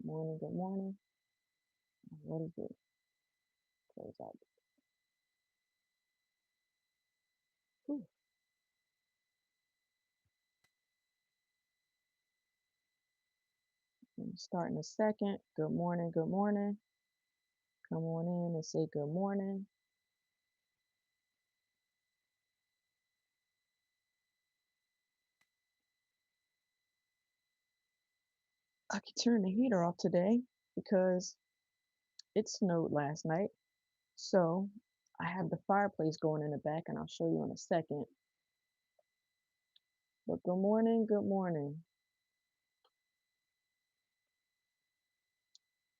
Morning, good morning. What is it? Close out. Whew. Start in a second. Good morning, good morning. Come on in and say good morning. I could turn the heater off today because it snowed last night. So I have the fireplace going in the back and I'll show you in a second. But good morning, good morning.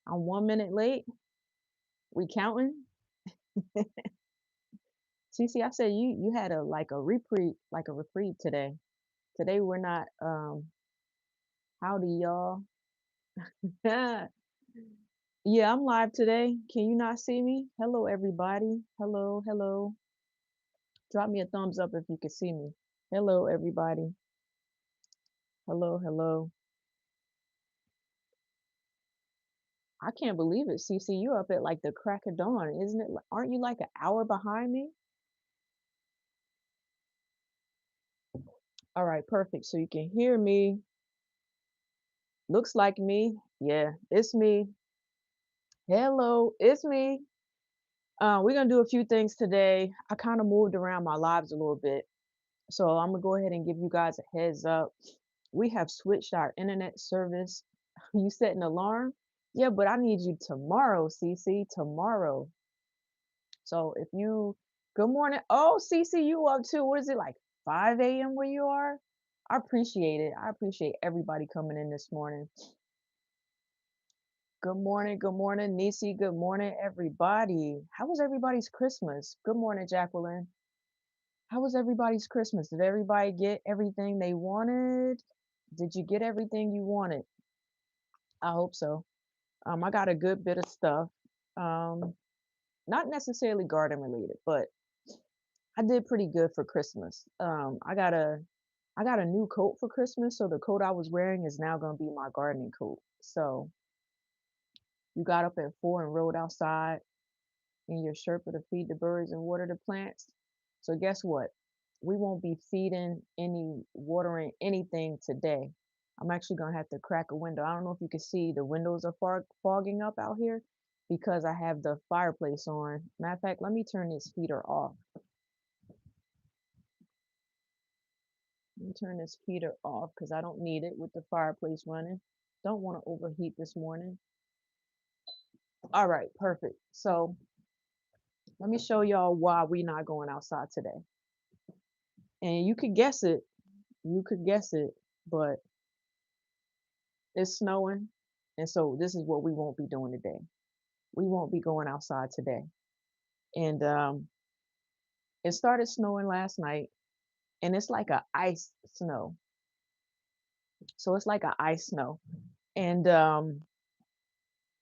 I'm 1 minute late. We counting? Cece, I said you had a reprieve today. Today we're not howdy y'all. Yeah, I'm live today. Can you not see me? Hello, everybody. Hello, hello. Drop me a thumbs up if you can see me. Hello, everybody. Hello, hello. I can't believe it, Cece. You're up at like the crack of dawn, isn't it? Aren't you like an hour behind me? All right, perfect. So you can hear me. Looks like me. Yeah, it's me. Hello, it's me. We're gonna do a few things today. I kind of moved around my lives a little bit. So I'm gonna go ahead and give you guys a heads up. We have switched our internet service. You set an alarm? Yeah, but I need you tomorrow, CC, tomorrow. So if you, good morning. Oh, CC, you up too. What is it like 5 a.m. where you are? I appreciate it. I appreciate everybody coming in this morning. Good morning, Nisi. Good morning, everybody. How was everybody's Christmas? Good morning, Jacqueline. How was everybody's Christmas? Did everybody get everything they wanted? Did you get everything you wanted? I hope so. I got a good bit of stuff. Um, Not necessarily garden related, but I did pretty good for Christmas. I got a new coat for Christmas, so the coat I was wearing is now gonna be my gardening coat. So you got up at 4 and rode outside in your Sherpa to feed the birds and water the plants. So guess what? We won't be feeding any watering anything today. I'm actually gonna have to crack a window. I don't know if you can see the windows are fogging up out here because I have the fireplace on. Matter of fact, let me turn this heater off. Let me turn this heater off because I don't need it with the fireplace running. Don't want to overheat this morning. All right, perfect. So let me show y'all why we not going outside today. And you could guess it. You could guess it, but it's snowing. And so this is what we won't be doing today. We won't be going outside today. And it started snowing last night and it's like a ice snow. So it's like a ice snow. And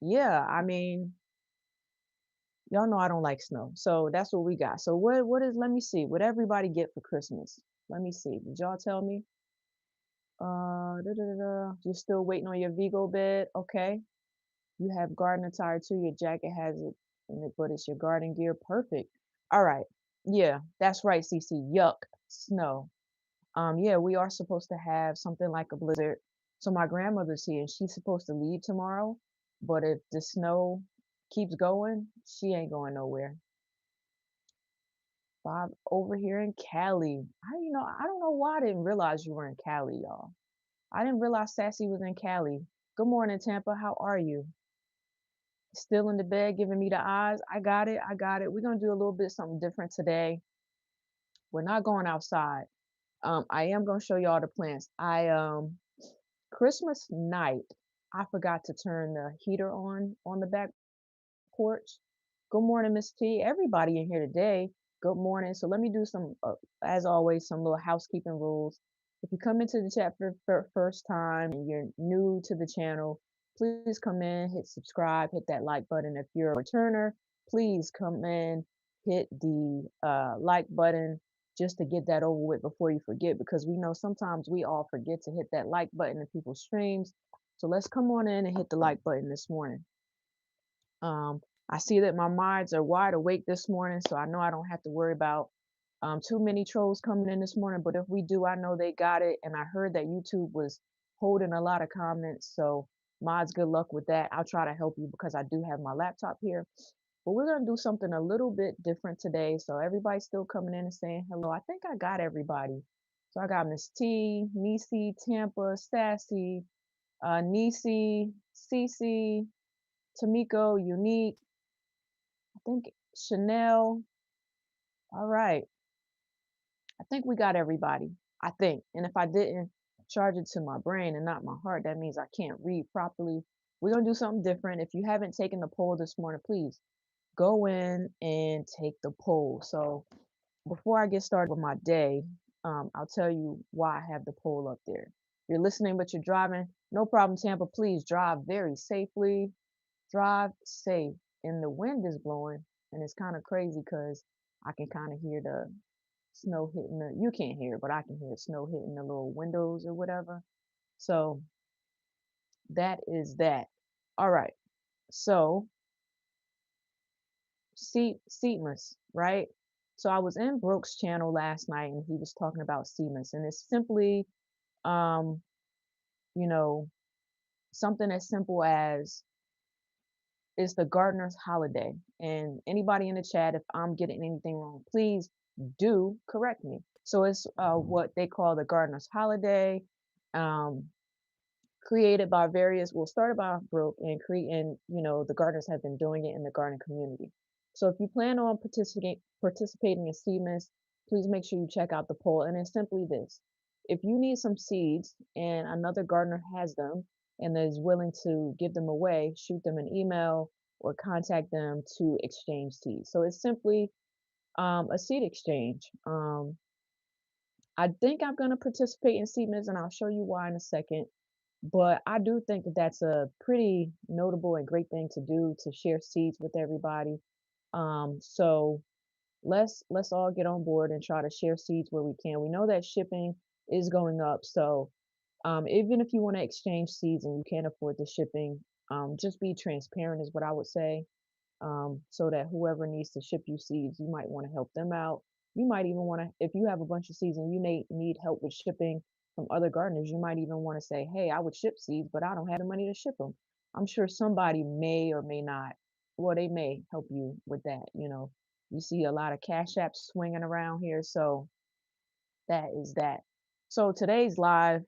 yeah, I mean, y'all know I don't like snow. So that's what we got. So what is let me see. What everybody get for Christmas? Let me see. Did y'all tell me? You're still waiting on your Vigo bed. Okay. You have garden attire too. Your jacket has it in it, but it's your garden gear. Perfect. All right. Yeah, that's right, CC. Yuck. Snow. Yeah, we are supposed to have something like a blizzard. So my grandmother's here and she's supposed to leave tomorrow. But if the snow keeps going, she ain't going nowhere. Bob over here in Cali. I don't know why I didn't realize you were in Cali, y'all. I didn't realize Sassy was in Cali. Good morning, Tampa. How are you? Still in the bed giving me the eyes. I got it. I got it. We're gonna do a little bit something different today. We're not going outside. I am gonna show y'all the plants. Christmas night, I forgot to turn the heater on the back porch. Good morning, Miss T. Everybody in here today. Good morning. So let me do some, as always, some little housekeeping rules. If you come into the chat for first time and you're new to the channel, please come in, hit subscribe, hit that like button. If you're a returner, please come in, hit the like button just to get that over with before you forget, because we know sometimes we all forget to hit that like button in people's streams. So let's come on in and hit the like button this morning. Um, I see that my minds are wide awake this morning, so I know I don't have to worry about too many trolls coming in this morning. But if we do, I know they got it. And I heard that YouTube was holding a lot of comments. So mods, good luck with that. I'll try to help you because I do have my laptop here. But we're gonna do something a little bit different today. So everybody's still coming in and saying hello. I think I got everybody. So I got Miss T, Nisi, Tampa, Sassy, Nisi, Cece, Tamiko, Unique, I think Chanel. All right. I think we got everybody. I think. And if I didn't charge it to my brain and not my heart, that means I can't read properly. We're going to do something different. If you haven't taken the poll this morning, please go in and take the poll. So before I get started with my day, I'll tell you why I have the poll up there. If you're listening, but you're driving, no problem, Tampa. Please drive very safely. Drive safe. And the wind is blowing, and it's kind of crazy because I can kind of hear the snow hitting the, you can't hear it, but I can hear snow hitting the little windows or whatever. So that is that. All right. So seedless, right? So I was in Brooks' channel last night and he was talking about seedless, and it's simply um, you know, something as simple as it's the gardener's holiday. And anybody in the chat, if I'm getting anything wrong, please do correct me. So it's what they call the gardener's holiday. Um, Created by various, well, started by Brooke and creating, the gardeners have been doing it in the garden community. So if you plan on participating in Seedmas, please make sure you check out the poll. And it's simply this: if you need some seeds and another gardener has them and is willing to give them away, shoot them an email or contact them to exchange seeds. So it's simply a seed exchange. I think I'm going to participate in Seedmas, and I'll show you why in a second. But I do think that that's a pretty notable and great thing to do, to share seeds with everybody. So let's all get on board and try to share seeds where we can. We know that shipping is going up, so even if you want to exchange seeds and you can't afford the shipping, just be transparent is what I would say, so that whoever needs to ship you seeds, you might want to help them out. You might even want to, if you have a bunch of seeds and you may need help with shipping from other gardeners, you might even want to say, hey, I would ship seeds, but I don't have the money to ship them. I'm sure somebody may or may not, well, they may help you with that. You see a lot of cash apps swinging around here. So that is that. So today's live,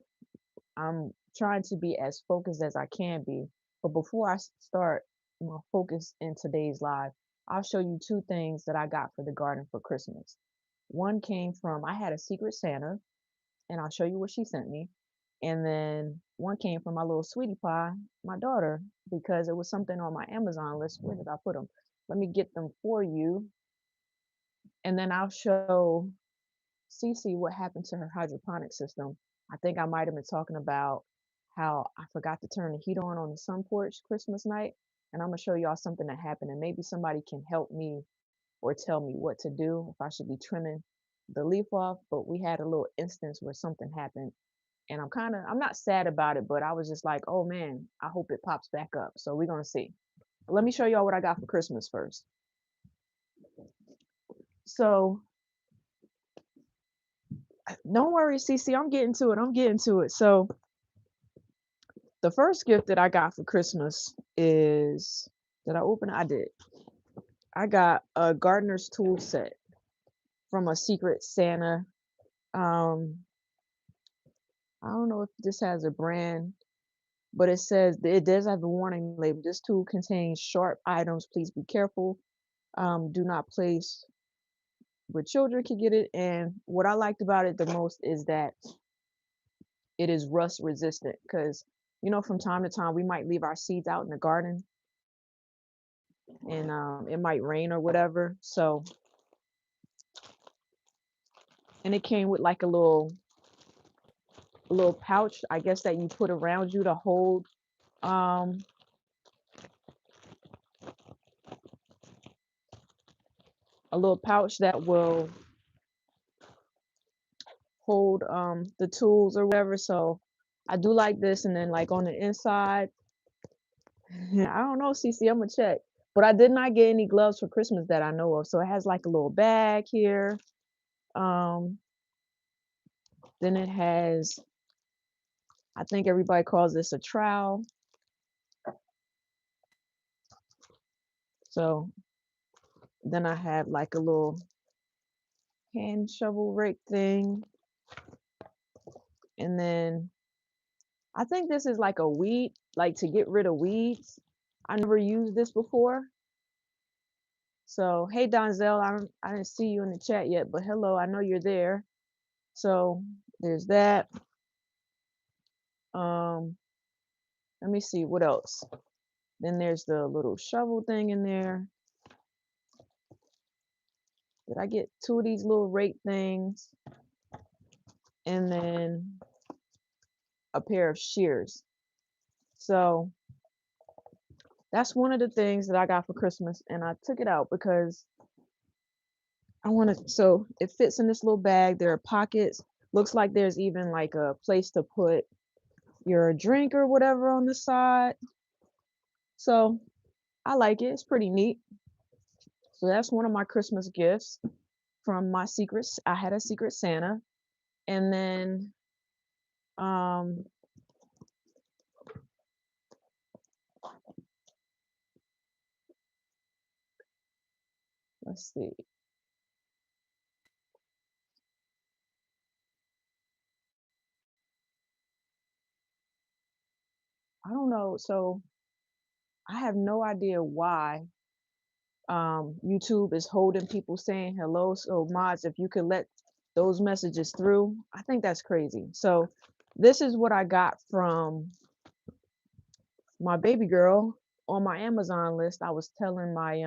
I'm trying to be as focused as I can be. But before I start my focus in today's live, I'll show you two things that I got for the garden for Christmas. One came from, I had a secret Santa, and I'll show you what she sent me. And then one came from my little sweetie pie, my daughter, because it was something on my Amazon list. Where did I put them? Let me get them for you. And then I'll show Cece what happened to her hydroponic system. I think I might have been talking about how I forgot to turn the heat on the sun porch Christmas night. And I'm going to show y'all something that happened, and maybe somebody can help me or tell me what to do, if I should be trimming the leaf off. But we had a little instance where something happened, and I'm not sad about it, but I was just like, oh man, I hope it pops back up. So we're going to see. But let me show y'all what I got for Christmas first. So don't worry, Cece, I'm getting to it. I'm getting to it. So the first gift that I got for Christmas is, did I open it? I did. I got a gardener's tool set from a secret Santa. Um, I don't know if this has a brand, but it does have a warning label. This tool contains sharp items. Please be careful. Do not place where children can get it. And what I liked about it the most is that it is rust resistant, because from time to time we might leave our seeds out in the garden, and it might rain or whatever. So, and it came with like a little pouch, I guess, that you put around you to hold um a little pouch that will hold the tools or whatever. So I do like this, and then like on the inside, I don't know, CC, I'm gonna check. But I did not get any gloves for Christmas that I know of. So it has like a little bag here. Um, then it has, I think everybody calls this a trowel. So then I have like a little hand shovel rake thing. And then I think this is like a weed, like to get rid of weeds. I never used this before. So, hey Donzel, I didn't see you in the chat yet, but hello, I know you're there. So there's that. Um, let me see what else. Then there's the little shovel thing in there. Did I get two of these little rake things? And then a pair of shears. So that's one of the things that I got for Christmas, and I took it out because I want to. So it fits in this little bag. There are pockets. Looks like there's even like a place to put your drink or whatever on the side. So I like it. It's pretty neat. So that's one of my Christmas gifts from my secrets. I had a secret Santa, and then um, let's see. I don't know. So I have no idea why YouTube is holding people saying hello. So mods, if you could let those messages through, I think that's crazy. So this is what I got from my baby girl on my Amazon list. I was telling my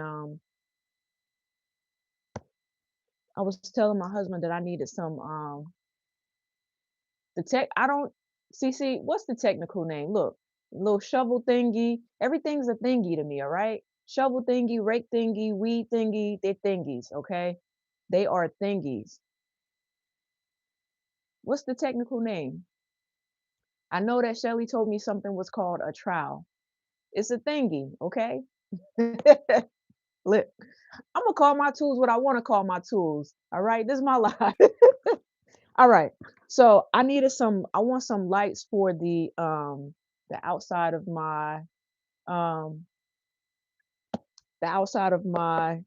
husband that I needed some the tech I don't CC, what's the technical name? Look, little shovel thingy. Everything's a thingy to me, all right? Shovel thingy, rake thingy, weed thingy, they're thingies, okay? They are thingies. What's the technical name? I know that Shelly told me something was called a trowel. It's a thingy, okay? Look, I'm gonna call my tools what I want to call my tools. All right, this is my life. All right. So I want some lights for the outside of my um the outside of my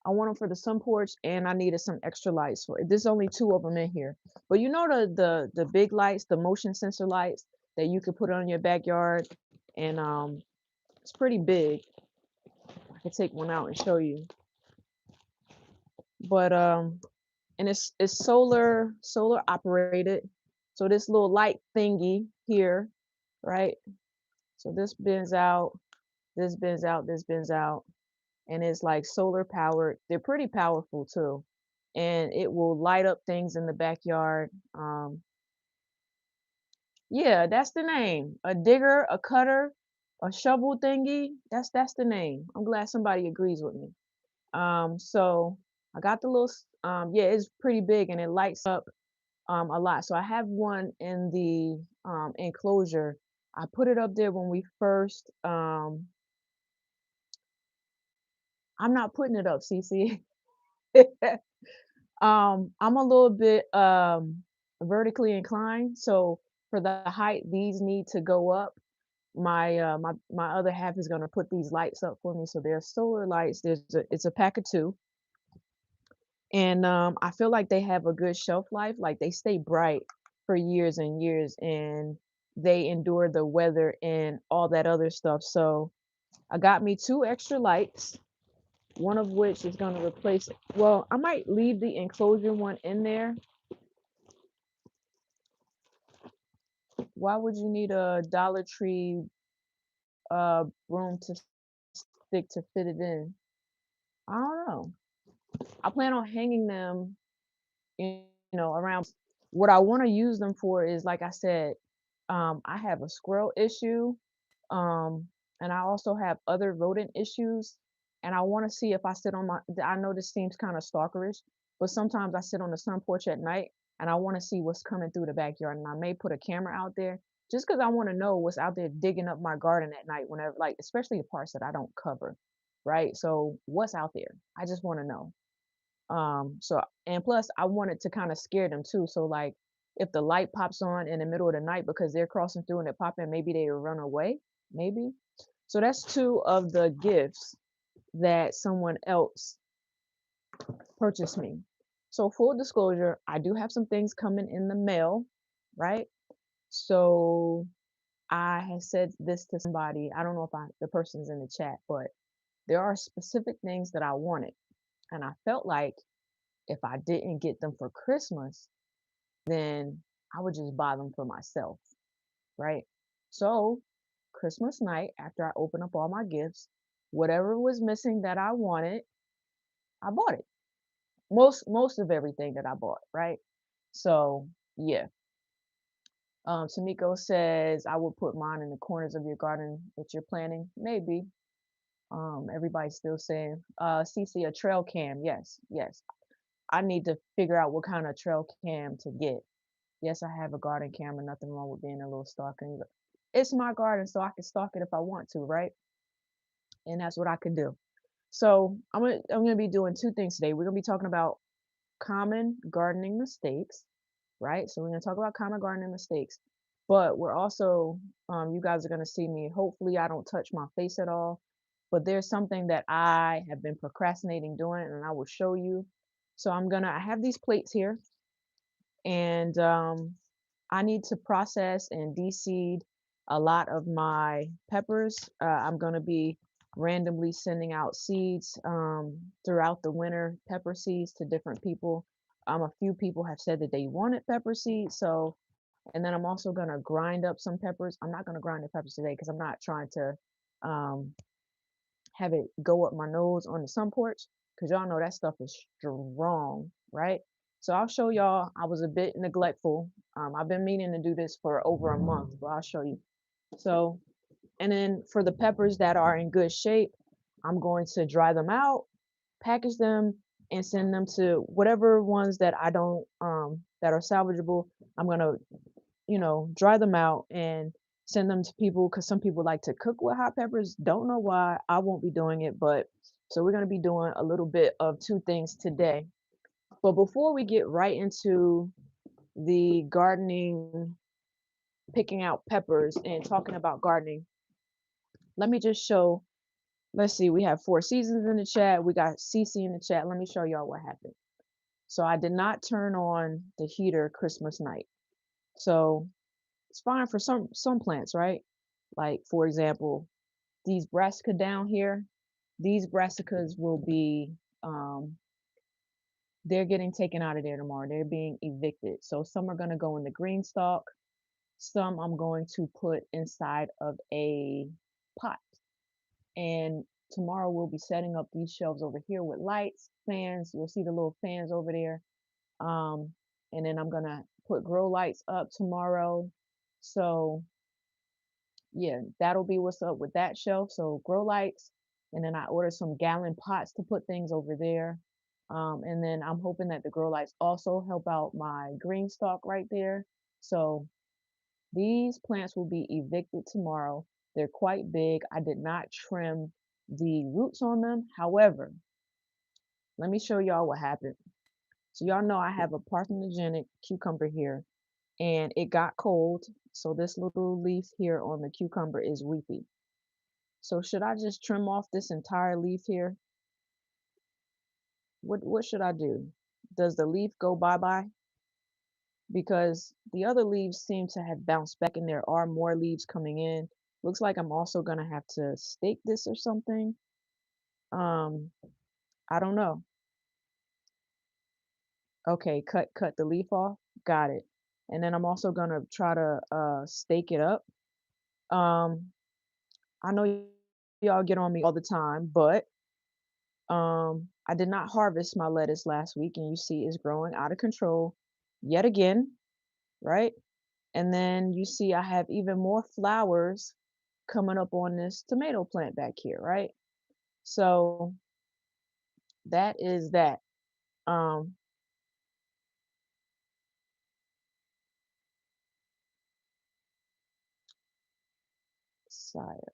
I want them for the sun porch, and I needed some extra lights for it. There's only two of them in here. But you know the big lights, the motion sensor lights that you could put on your backyard, and it's pretty big. I can take one out and show you. But and it's solar operated. So this little light thingy here, right? So this bends out, this bends out, this bends out, and it's like solar powered. They're pretty powerful too, and it will light up things in the backyard. Yeah, that's the name. A digger, a cutter, a shovel thingy. That's the name. I'm glad somebody agrees with me. So I got the little. Yeah, it's pretty big and it lights up a lot. So I have one in the enclosure. I put it up there when we first. I'm not putting it up, CC. I'm a little bit vertically inclined, so for the height, these need to go up. My other half is gonna put these lights up for me. So there's solar lights. It's a pack of two, and I feel like they have a good shelf life. Like they stay bright for years and years, and they endure the weather and all that other stuff. So I got me two extra lights. One of which is gonna replace. Well, I might leave the enclosure one in there. Why would you need a Dollar Tree broom to stick to fit it in? I don't know. I plan on hanging them, you around. What I want to use them for is, like I said, I have a squirrel issue, um, and I also have other rodent issues. And I want to see if I sit on my. I know this seems kind of stalkerish, but sometimes I sit on the sun porch at night, and I want to see what's coming through the backyard. And I may put a camera out there just because I want to know what's out there digging up my garden at night whenever, like, especially the parts that I don't cover, right? So what's out there? I just want to know. So and plus I wanted to kind of scare them too. So like if the light pops on in the middle of the night because they're crossing through and it pop in, maybe they will run away. Maybe. So that's two of the gifts that someone else purchased me. So full disclosure, I do have some things coming in the mail, right? So I had said this to somebody. I don't know if the person's in the chat, but there are specific things that I wanted. And I felt like if I didn't get them for Christmas, then I would just buy them for myself, right? So Christmas night, after I opened up all my gifts, whatever was missing that I wanted, I bought it. Most of everything that I bought, right? So yeah. Tamiko says I will put mine in the corners of your garden that you're planting. Maybe. Everybody's still saying, CC, a trail cam. Yes, yes. I need to figure out what kind of trail cam to get. Yes, I have a garden camera. Nothing wrong with being a little stalker. It's my garden, so I can stalk it if I want to, right? And that's what I can do. So I'm gonna be doing two things today. We're gonna be talking about common gardening mistakes, right? So we're gonna talk about common gardening mistakes, but we're also you guys are gonna see me. Hopefully, I don't touch my face at all. But there's something that I have been procrastinating doing, and I will show you. So I have these plates here, and I need to process and de-seed a lot of my peppers. I'm going to be randomly sending out seeds throughout the winter, pepper seeds to different people. A few people have said that they wanted pepper seeds. So, and then I'm also going to grind up some peppers. I'm not going to grind the peppers today because I'm not trying to um, have it go up my nose on the sun porch because y'all know that stuff is strong, right? So I'll show y'all. I was a bit neglectful. I've been meaning to do this for over a month, but I'll show you. So, and then for the peppers that are in good shape, I'm going to dry them out, package them, and send them to whatever ones that I don't that are salvageable. I'm gonna dry them out and send them to people because some people like to cook with hot peppers. Don't know why. I won't be doing it, but so we're going to be doing a little bit of two things today. But before we get right into the gardening, picking out peppers and talking about gardening, let me just show. Let's see, we have Four Seasons in the chat. We got CC in the chat. Let me show y'all what happened. So I did not turn on the heater Christmas night. So it's fine for some plants, right? Like for example, these brassica down here, these brassicas will be they're getting taken out of there tomorrow. They're being evicted. So some are going to go in the green stalk. Some I'm going to put inside of a pot. And tomorrow we'll be setting up these shelves over here with lights, fans. You'll see the little fans over there. And then I'm going to put grow lights up tomorrow. So yeah, that'll be what's up with that shelf. So grow lights, and then I ordered some gallon pots to put things over there. And then I'm hoping that the grow lights also help out my green stalk right there. So these plants will be evicted tomorrow. They're quite big. I did not trim the roots on them. However, let me show y'all what happened. So y'all know I have a parthenogenic cucumber here, and it got cold. So this little leaf here on the cucumber is weepy. So should I just trim off this entire leaf here? What should I do? Does the leaf go bye-bye? Because the other leaves seem to have bounced back and there are more leaves coming in. Looks like I'm also gonna have to stake this or something. Um, I don't know. Okay, cut the leaf off. Got it. And then I'm also gonna try to stake it up. Um, I know y'all get on me all the time, but I did not harvest my lettuce last week, and you see it's growing out of control yet again, right? And then you see I have even more flowers coming up on this tomato plant back here, right? So that is that. Um, sire.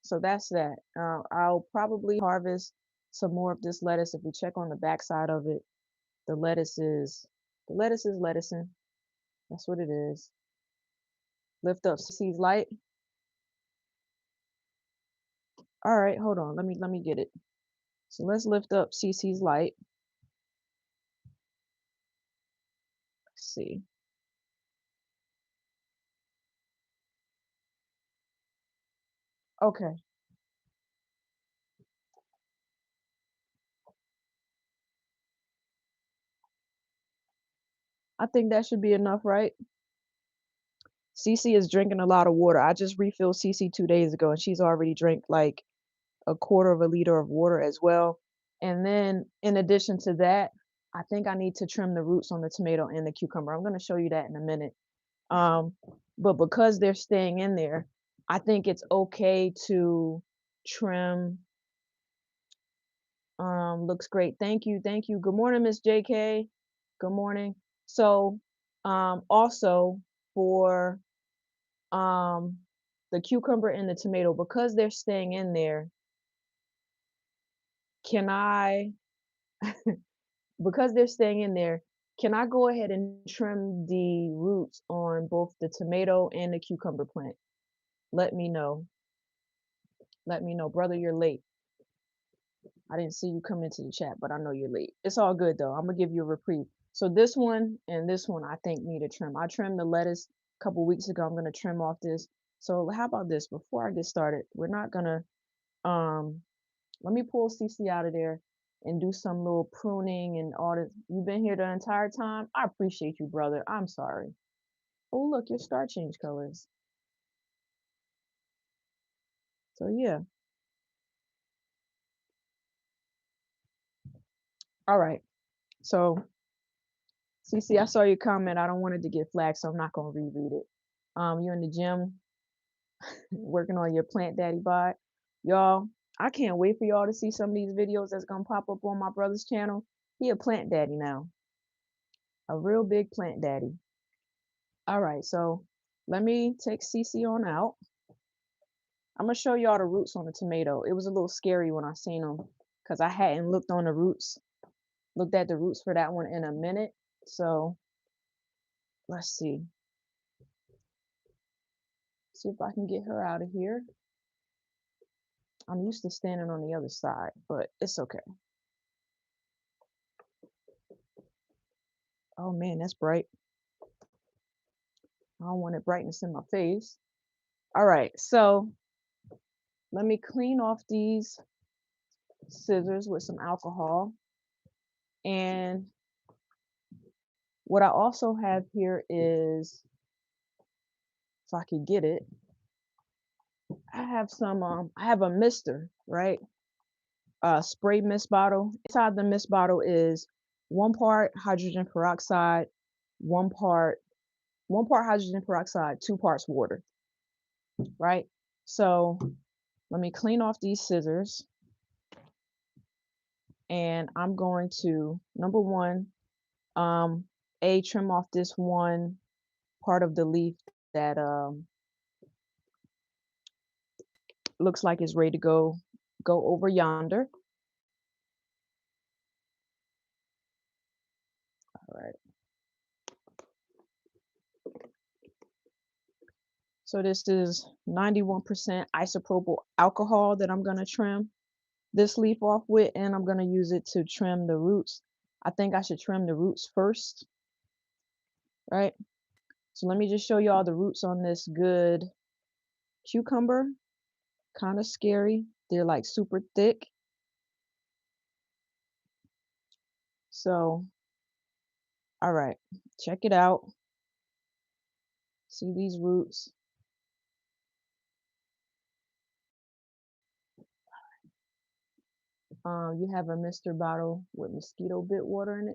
So that's that. I'll probably harvest some more of this lettuce. If we check on the back side of it, the lettuce is lettucing. That's what it is. Lift up CC's light. All right, hold on. Let me get it. So let's lift up CC's light. Let's see. Okay, I think that should be enough, right? CC is drinking a lot of water. I just refilled CC 2 days ago, and she's already drank like a quarter of a liter of water as well. And then in addition to that, I think I need to trim the roots on the tomato and the cucumber. I'm going to show you that in a minute. Um, but because they're staying in there, I think it's okay to trim. Looks great. Thank you. Thank you. Good morning, Miss JK. Good morning. So, also for um the cucumber and the tomato, because they're staying in there, can I because they're staying in there, can I go ahead and trim the roots on both the tomato and the cucumber plant? Let me know. Let me know. Brother, you're late. I didn't see you come into the chat, but I know you're late. It's all good though. I'm gonna give you a reprieve. So this one and this one I think need a trim. I trimmed the lettuce a couple weeks ago. I'm gonna trim off this. So how about this? Before I get started, we're not gonna let me pull CC out of there and do some little pruning and all this. You've been here the entire time. I appreciate you, brother. I'm sorry. Oh, look, your star changed colors. So yeah. All right. So CC, I saw your comment. I don't want it to get flagged, so I'm not gonna reread it. You're in the gym working on your plant daddy bod. Y'all, I can't wait for y'all to see some of these videos that's gonna pop up on my brother's channel. He a plant daddy now. A real big plant daddy. All right, so let me take CC on out. I'm gonna show y'all the roots on the tomato. It was a little scary when I seen them because I hadn't looked at the roots for that one in a minute. So let's see if I can get her out of here. I'm used to standing on the other side, but it's okay. Oh man, that's bright. I don't want it brightness in my face. All right, so let me clean off these scissors with some alcohol. And what I also have here is, if I could get it, I have some, I have a mister, right? Spray mist bottle. Inside the mist bottle is 1 part hydrogen peroxide, one part, 1 part hydrogen peroxide, 2 parts water, right? So let me clean off these scissors and I'm going to, number one, trim off this one part of the leaf that looks like it's ready to go over yonder. All right. So this is 91% isopropyl alcohol that I'm gonna trim this leaf off with, and I'm gonna use it to trim the roots. I think I should trim the roots first, right? So let me just show you all the roots on this good cucumber. Kind of scary. They're like super thick. So, all right, check it out. See these roots. You have a Mr. bottle with mosquito bit water in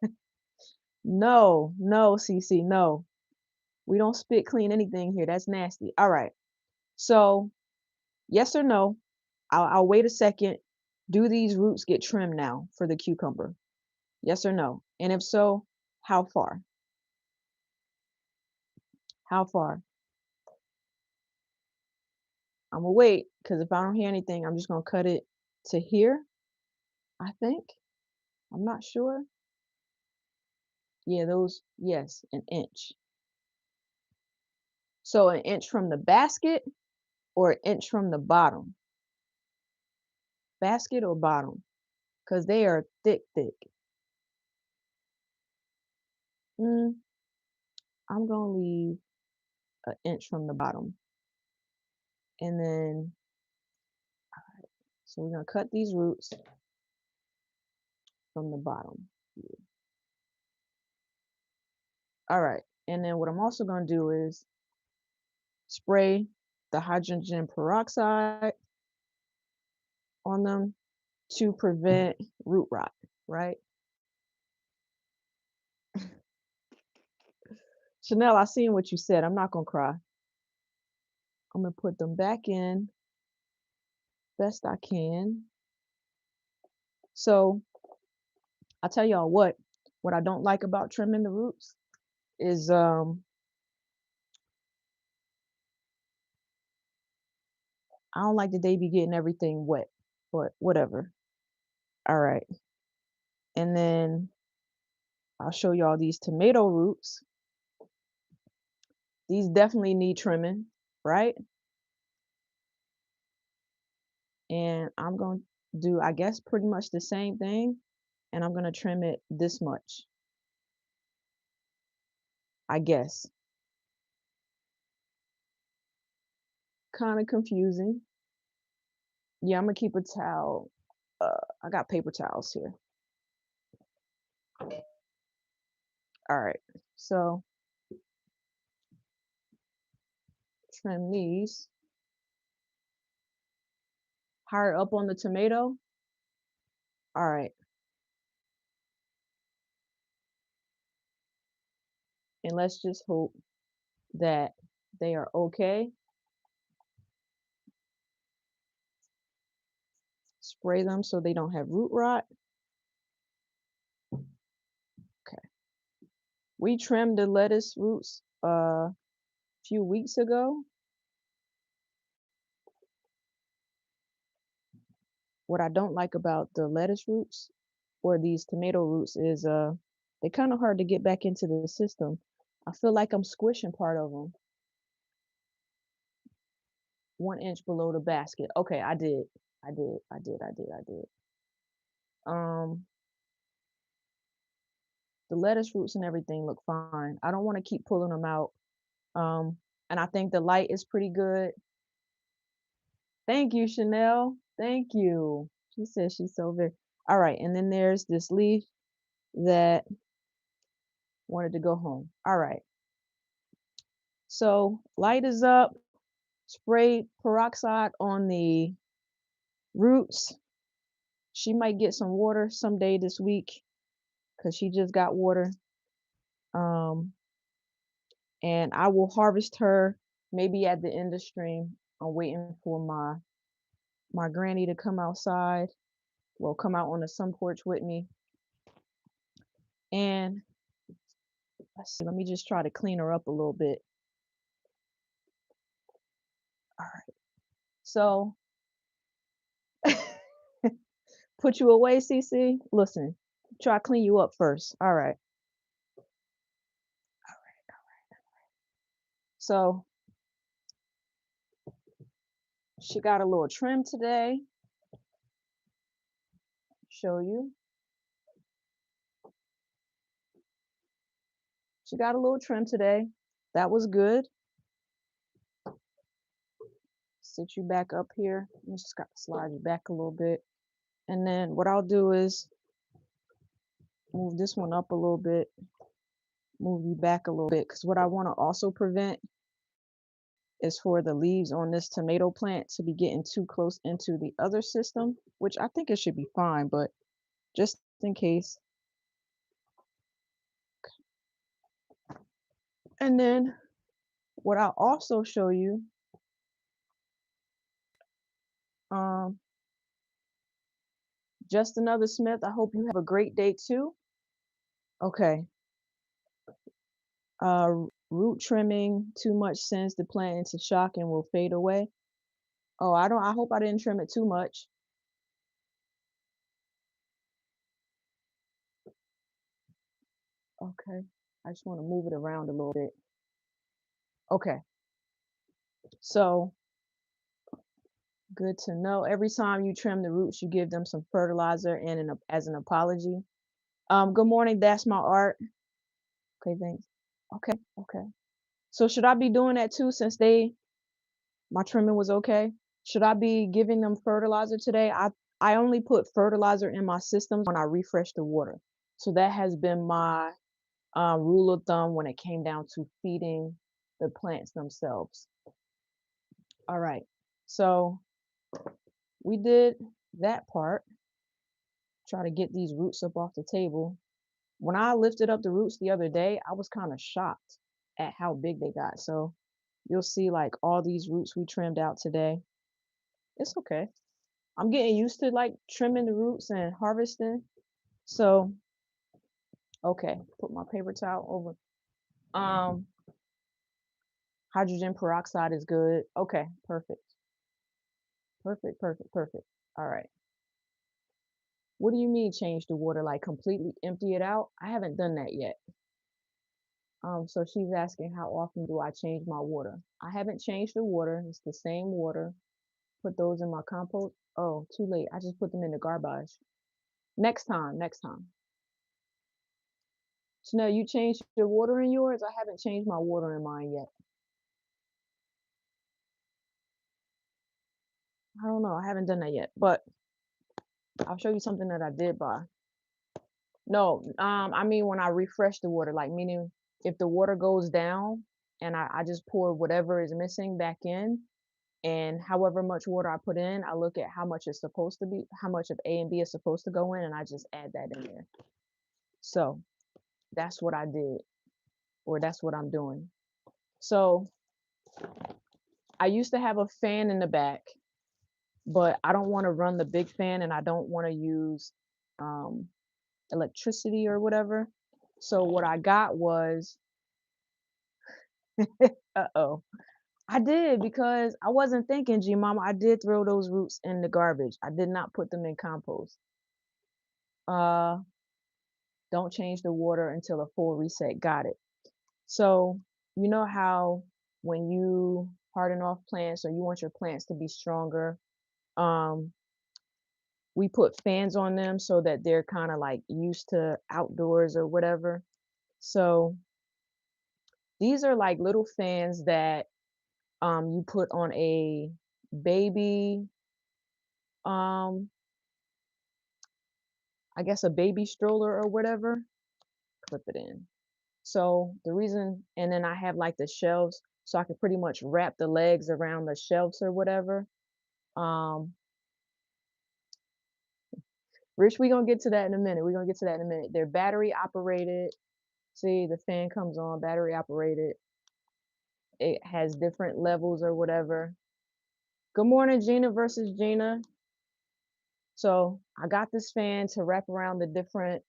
it. No, no, CC, no. We don't spit clean anything here. That's nasty. All right. So, yes or no? I'll wait a second. Do these roots get trimmed now for the cucumber? Yes or no? And if so, how far? How far? I'm gonna wait because if I don't hear anything, I'm just gonna cut it to here, I think. I'm not sure. Yeah, those, yes, an inch. So an inch from the basket or an inch from the bottom? Basket or bottom? Because they are thick, thick. Mm, I'm gonna leave an inch from the bottom. And then, so we're gonna cut these roots from the bottom. All right. And then what I'm also gonna do is spray the hydrogen peroxide on them to prevent root rot, right? Chanel, I seen what you said. I'm not gonna cry. I'm gonna put them back in best I can. So I'll tell y'all what I don't like about trimming the roots is I don't like that they be getting everything wet, but whatever. All right. And then I'll show y'all these tomato roots. These definitely need trimming, right? And I'm going to do, I guess, pretty much the same thing. And I'm going to trim it this much, I guess. Kind of confusing. Yeah, I'm going to keep a towel. I got paper towels here. All right. So trim these. Higher up on the tomato. All right. And let's just hope that they are okay. Spray them so they don't have root rot. Okay. We trimmed the lettuce roots a few weeks ago. What I don't like about the lettuce roots or these tomato roots is they're kind of hard to get back into the system. I feel like I'm squishing part of them. 1 inch below the basket. Okay, I did. I did. Um, the lettuce roots and everything look fine. I don't want to keep pulling them out. Um, and I think the light is pretty good. Thank you, Chanel. Thank you. She says she's so very. All right, and then there's this leaf that wanted to go home. All right. So light is up. Spray peroxide on the roots. She might get some water someday this week because she just got water. Um, and I will harvest her maybe at the end of stream. I'm waiting for my granny to come outside. Well, come out on the sun porch with me. And let's see, let me just try to clean her up a little bit. All right. So put you away, CC. Listen, try to clean you up first. All right. So she got a little trim today. Show you. She got a little trim today. That was good. Sit you back up here. I just got to slide you back a little bit. And then what I'll do is move this one up a little bit, move you back a little bit, because what I want to also prevent is for the leaves on this tomato plant to be getting too close into the other system, which I think it should be fine, but just in case. And then what I'll also show you, um, just another Smith. I hope you have a great day too. Okay. Root trimming too much sends the plant into shock and will fade away. Oh, I hope I didn't trim it too much. Okay. I just want to move it around a little bit. Okay. So good to know. Every time you trim the roots, you give them some fertilizer and as an apology. Good morning. That's my art. Okay, thanks. Okay, okay. So should I be doing that too since my trimming was okay? Should I be giving them fertilizer today? I only put fertilizer in my systems when I refresh the water. So that has been my rule of thumb when it came down to feeding the plants themselves. All right. So we did that part. Try to get these roots up off the table. When I lifted up the roots the other day, I was kind of shocked at how big they got. So you'll see like all these roots we trimmed out today. It's okay. I'm getting used to like trimming the roots and harvesting. So, okay, put my paper towel over. Um, hydrogen peroxide is good. Okay, perfect. Perfect, perfect, perfect. All right. What do you mean change the water? Like completely empty it out? I haven't done that yet. So she's asking how often do I change my water? I haven't changed the water. It's the same water. Put those in my compost. Oh, too late. I just put them in the garbage. Next time, next time. Chanel, you changed your water in yours? I haven't changed my water in mine yet. I don't know. I haven't done that yet, but I'll show you something that I did buy. No, I mean when I refresh the water, like meaning if the water goes down and I just pour whatever is missing back in, and however much water I put in, I look at how much it's supposed to be, how much of A and B is supposed to go in, and I just add that in there. So that's what I did, or that's what I'm doing. So I used to have a fan in the back, but I don't want to run the big fan and I don't want to use um, electricity or whatever. So what I got was, uh-oh, I did because I wasn't thinking, G Mama, I did throw those roots in the garbage. I did not put them in compost. Uh, don't change the water until a full reset. Got it. So you know how when you harden off plants or you want your plants to be stronger, um, we put fans on them so that they're kind of like used to outdoors or whatever. So these are like little fans that you put on a baby, um, I guess a baby stroller or whatever. Clip it in. So the reason, and then I have like the shelves, so I can pretty much wrap the legs around the shelves or whatever. Um, Rich, we gonna get to that in a minute. We're gonna get to that in a minute. They're battery operated. See, the fan comes on, battery operated. It has different levels or whatever. Good morning, Gina versus Gina. So I got this fan to wrap around the different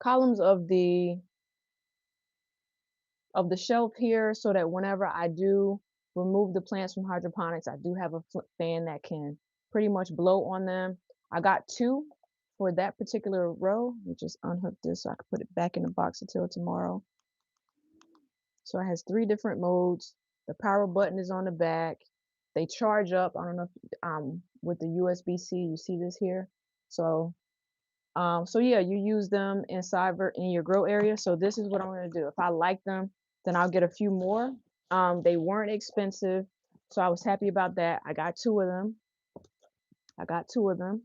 columns of the shelf here so that whenever I do remove the plants from hydroponics, I do have a fan that can pretty much blow on them. I got two for that particular row. Let me just unhook this so I can put it back in the box until tomorrow. So it has three different modes. The power button is on the back. They charge up. I don't know if with the USB-C, you see this here. So so yeah, you use them inside in your grow area. So this is what I'm gonna do. If I like them, then I'll get a few more. They weren't expensive, so I was happy about that. I got two of them. I got two of them.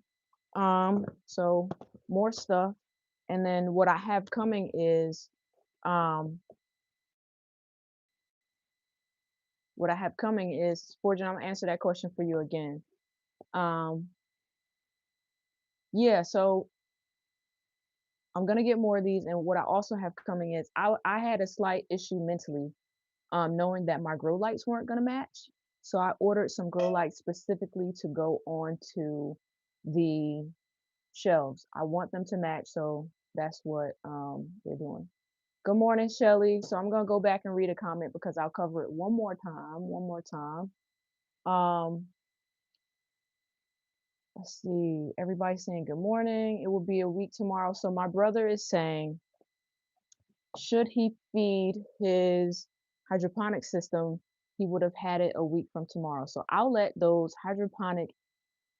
So more stuff. And then what I have coming is um what I have coming is Fortune, I'm gonna answer that question for you again. Um yeah, so I'm gonna get more of these, and what I also have coming is I had a slight issue mentally knowing that my grow lights weren't going to match. So I ordered some grow lights specifically to go onto the shelves. I want them to match, so that's what they're doing. Good morning, Shelly. So I'm gonna go back and read a comment because I'll cover it one more time. Um, let's see. Everybody's saying good morning. It will be a week tomorrow. So my brother is saying, should he feed his hydroponic system, he would have had it a week from tomorrow. So I'll let those hydroponic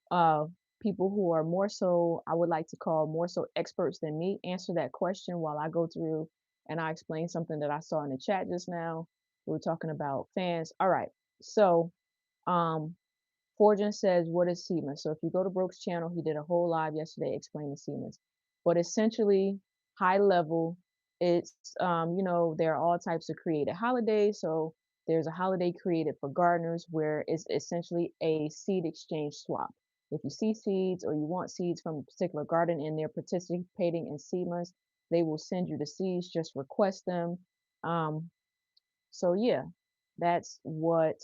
uh people who are more so, I would like to call more so experts than me, answer that question while I go through and I explain something that I saw in the chat just now. We were talking about fans. All right. So um Fortune says, what is Siemens? So if you go to Brooke's channel, he did a whole live yesterday explaining Siemens. But essentially, high level, it's, there are all types of created holidays. So there's a holiday created for gardeners where it's essentially a seed exchange swap. If you see seeds or you want seeds from a particular garden and they're participating in Siemens, they will send you the seeds, just request them. Um, so yeah, that's what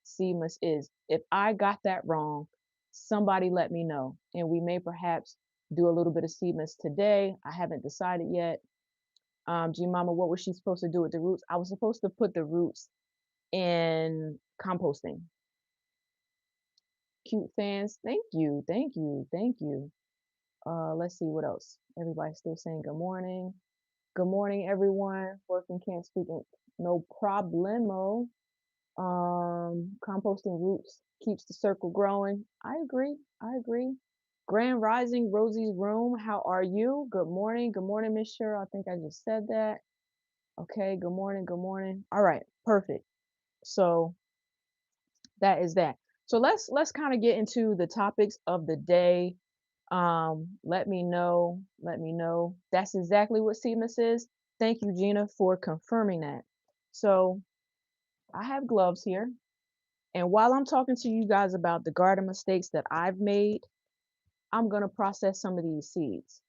seamless is. If I got that wrong, somebody let me know. And we may perhaps do a little bit of seamless today. I haven't decided yet. G Mama, what was she supposed to do with the roots? I was supposed to put the roots in composting. Cute fans, thank you, thank you, thank you. Let's see what else. Everybody's still saying good morning. Good morning, everyone. Working can't speak. No problemo. Composting roots keeps the circle growing. I agree. I agree. Grand Rising, Rosie's room. How are you? Good morning. Good morning, Miss Cheryl. I think I just said that. Okay. Good morning. Good morning. All right. Perfect. So that is that. So let's kind of get into the topics of the day. Let me know. Let me know. That's exactly what CMS is. Thank you, Gina, for confirming that. So I have gloves here. And while I'm talking to you guys about the garden mistakes that I've made, I'm gonna process some of these seeds.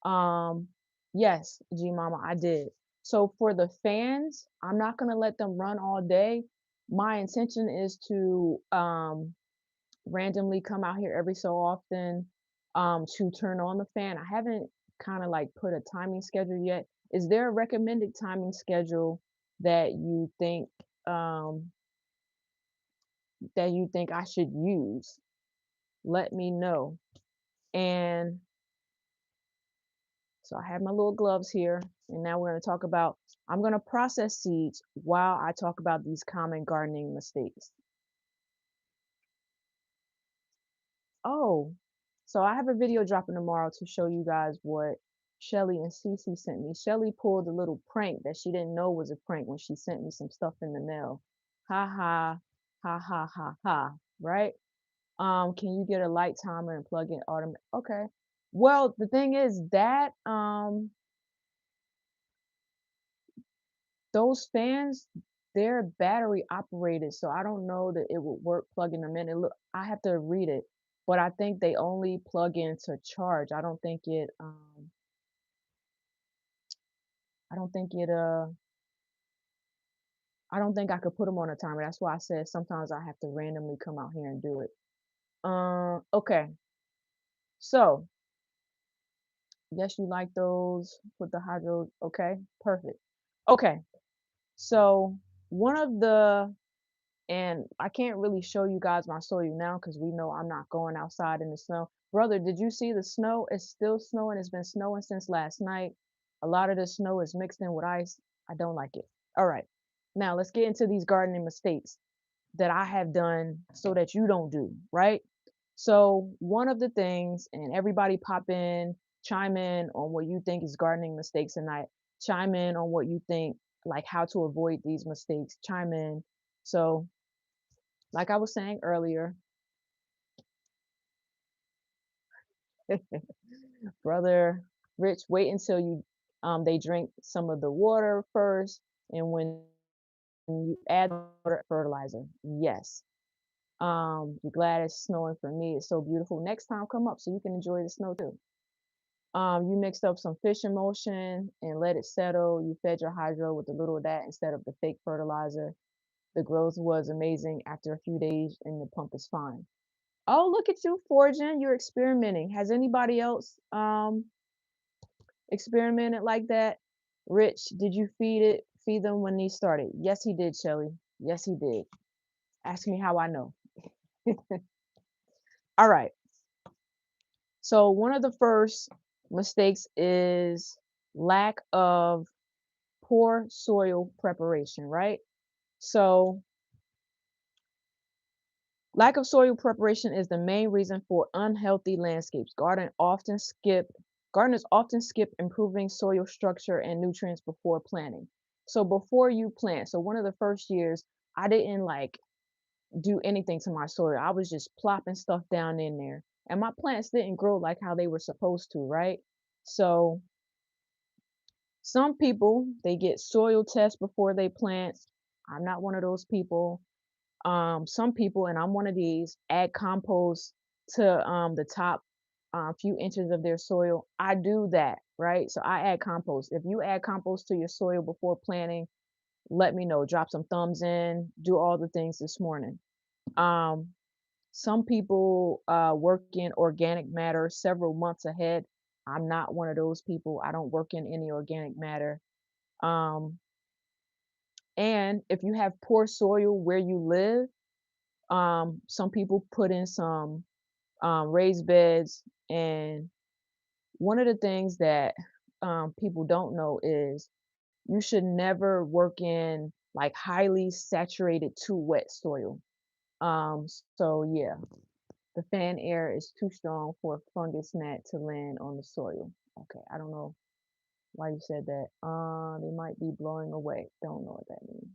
Um, yes, G Mama, I did. So for the fans, I'm not gonna let them run all day. My intention is to randomly come out here every so often to turn on the fan. I haven't kind of like put a timing schedule yet. Is there a recommended timing schedule that you think um, I should use? Let me know. And so I have my little gloves here. And now we're going to talk about, I'm going to process seeds while I talk about these common gardening mistakes. Oh, so I have a video dropping tomorrow to show you guys what Shelly and Cece sent me. Shelly pulled a little prank that she didn't know was a prank when she sent me some stuff in the mail. Ha ha, ha ha ha ha, right? Can you get a light timer and plug in automatic? Okay. Well, the thing is that those fans, they're battery operated, so I don't know that it would work plugging them in. It look, I have to read it, but I think they only plug in to charge. I don't think it I don't think I could put them on a timer. That's why I said sometimes I have to randomly come out here and do it. Okay. So, yes, you like those with the hydro. Okay, perfect. Okay. So, one of the and I can't really show you guys my soil now because we know I'm not going outside in the snow. Brother, did you see the snow? It's still snowing. It's been snowing since last night. A lot of the snow is mixed in with ice. I don't like it. All right. Now let's get into these gardening mistakes that I have done so that you don't do, right? So one of the things, and everybody pop in, chime in on what you think is gardening mistakes tonight. Chime in on what you think, like how to avoid these mistakes. Chime in. So like I was saying earlier, brother Rich, wait until you they drink some of the water first, and when you add water fertilizer. Yes. You're glad it's snowing for me. It's so beautiful. Next time come up so you can enjoy the snow too. You mixed up some fish emulsion and let it settle. You fed your hydro with a little of that instead of the fake fertilizer. The growth was amazing after a few days and the pump is fine. Oh, look at you foraging. You're experimenting. Has anybody else experimented like that? Rich, did you feed them when these started? Yes, he did, Shelly. Yes, he did. Ask me how I know. All right. So one of the first mistakes is lack of poor soil preparation, right? So lack of soil preparation is the main reason for unhealthy landscapes. Gardeners often skip improving soil structure and nutrients before planting. So before you plant, so one of the first years, I didn't like do anything to my soil. I was just plopping stuff down in there. And my plants didn't grow like how they were supposed to, right? So some people, they get soil tests before they plant. I'm not one of those people. Some people, and I'm one of these, add compost to the top few inches of their soil. I do that, right? So I add compost. If you add compost to your soil before planting, let me know. Drop some thumbs in. Do all the things this morning. Um, some people work in organic matter several months ahead. I'm not one of those people. I don't work in any organic matter. Um, and if you have poor soil where you live, some people put in some raised beds. And one of the things that people don't know is you should never work in like highly saturated, too wet soil. So yeah, the fan air is too strong for a fungus gnat to land on the soil. Okay, I don't know why you said that. They might be blowing away. Don't know what that means.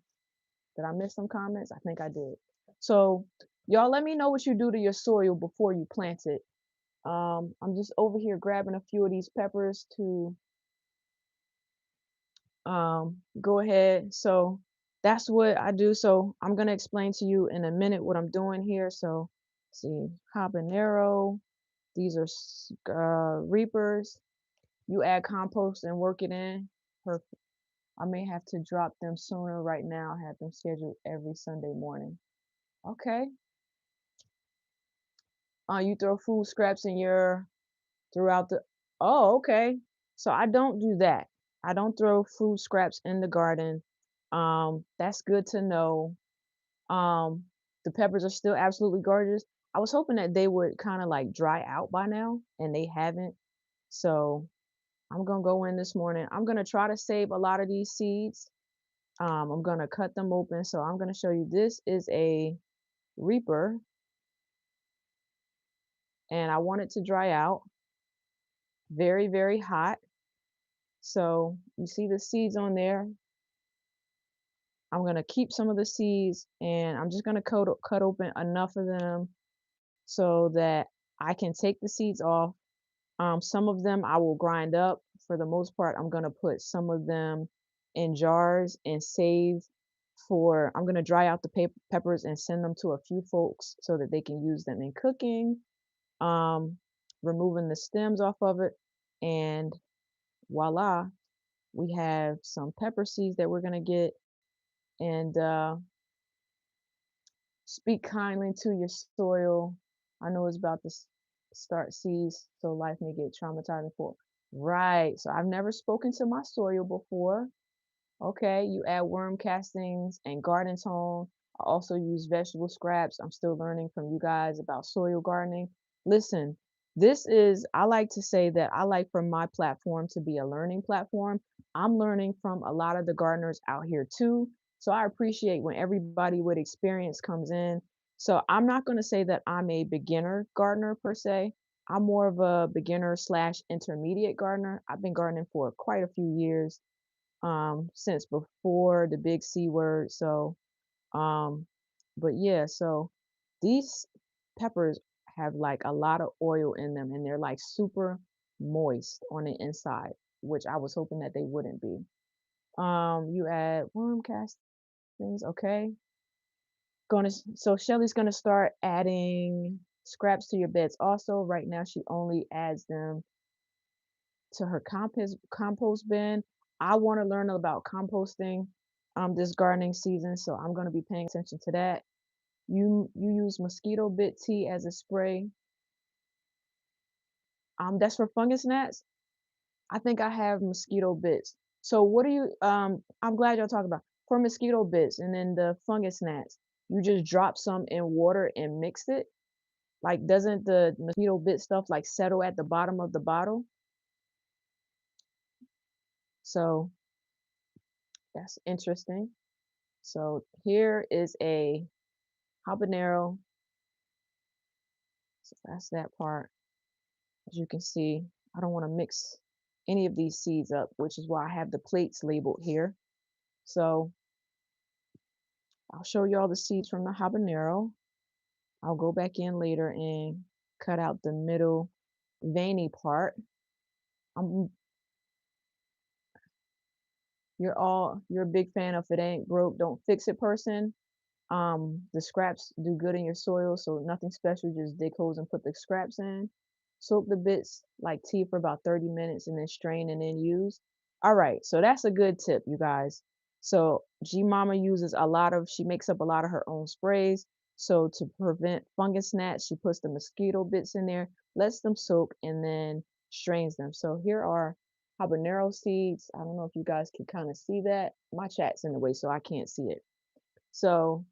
Did I miss some comments? I think I did. So y'all let me know what you do to your soil before you plant it. I'm just over here grabbing a few of these peppers to go ahead. So that's what I do. So I'm gonna explain to you in a minute what I'm doing here. So see, habanero. These are reapers. You add compost and work it in. Perfect. I may have to drop them sooner. Right now, I have them scheduled every Sunday morning. Okay. You throw food scraps in your throughout the. Oh, okay. So I don't do that. I don't throw food scraps in the garden. That's good to know. Um, the peppers are still absolutely gorgeous. I was hoping that they would kind of like dry out by now, and they haven't. So I'm gonna go in this morning. I'm gonna try to save a lot of these seeds. I'm gonna cut them open. So I'm gonna show you. This is a reaper, and I want it to dry out. Very, very hot. So you see the seeds on there. I'm gonna keep some of the seeds, and I'm just gonna cut open enough of them so that I can take the seeds off. Some of them I will grind up. For the most part, I'm gonna put some of them in jars and save for. I'm gonna dry out the peppers and send them to a few folks so that they can use them in cooking. Um, Removing the stems off of it, and voila, we have some pepper seeds that we're gonna get. And speak kindly to your soil. I know it's about to start seas, so life may get traumatizing for. Right. So I've never spoken to my soil before. Okay, you add worm castings and garden tone. I also use vegetable scraps. I'm still learning from you guys about soil gardening. Listen, I like to say that I like for my platform to be a learning platform. I'm learning from a lot of the gardeners out here too. So I appreciate when everybody with experience comes in. So I'm not going to say that I'm a beginner gardener per se. I'm more of a beginner slash intermediate gardener. I've been gardening for quite a few years, since before the big C word. So, um, but yeah, so these peppers have like a lot of oil in them, and they're like super moist on the inside, which I was hoping that they wouldn't be. You add worm castings, okay. So Shelly's gonna start adding scraps to your beds also. Right now, she only adds them to her compost bin. I want to learn about composting this gardening season, so I'm going to be paying attention to that. You use mosquito bit tea as a spray. That's for fungus gnats. I think I have mosquito bits. So what do you I'm glad y'all talking about for mosquito bits and then the fungus gnats. You just drop some in water and mix it? Like doesn't the mosquito bit stuff like settle at the bottom of the bottle? So that's interesting. So here is a habanero. So that's that part. As you can see, I don't want to mix any of these seeds up, which is why I have the plates labeled here. So I'll show you all the seeds from the habanero. I'll go back in later and cut out the middle veiny part. I'm you're a big fan of "If it ain't broke, don't fix it" person. The scraps do good in your soil, so nothing special, just dig holes and put the scraps in. Soak the bits like tea for about 30 minutes and then strain and then use. All right, so that's a good tip, you guys. So G Mama uses a lot of, she makes up a lot of her own sprays. So to prevent fungus gnats, she puts the mosquito bits in there, lets them soak, and then strains them. So here are habanero seeds. I don't know if you guys can kind of see that. My chat's in the way, so I can't see it. So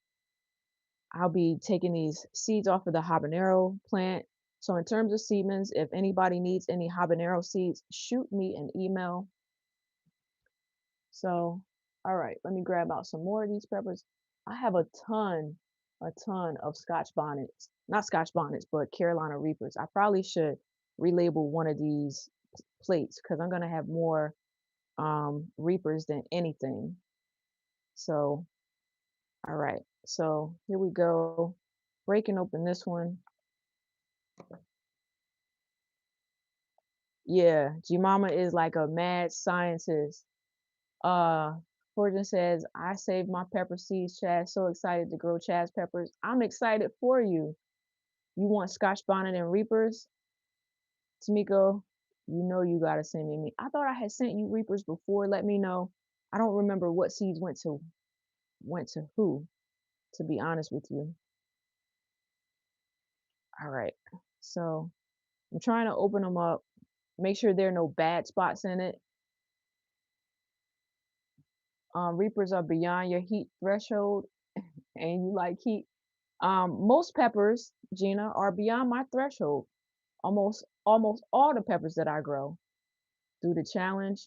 I'll be taking these seeds off of the habanero plant. So in terms of seedlings, if anybody needs any habanero seeds, shoot me an email. So, all right, let me grab out some more of these peppers. I have a ton of Scotch bonnets, not Scotch bonnets, but Carolina Reapers. I probably should relabel one of these plates because I'm gonna have more Reapers than anything. So, all right, so here we go. Breaking open this one. Yeah, G-Mama is like a mad scientist. Uh, Fortune says, I saved my pepper seeds, Chad. So excited to grow Chad's peppers. I'm excited for you. You want Scotch bonnet and reapers? Tamiko, you know you gotta send me. I thought I had sent you reapers before. Let me know. I don't remember what seeds went to who, to be honest with you. All right. So I'm trying to open them up. Make sure there are no bad spots in it. Reapers are beyond your heat threshold and you like heat. Most peppers, Gina, are beyond my threshold. Almost all the peppers that I grow through the challenge.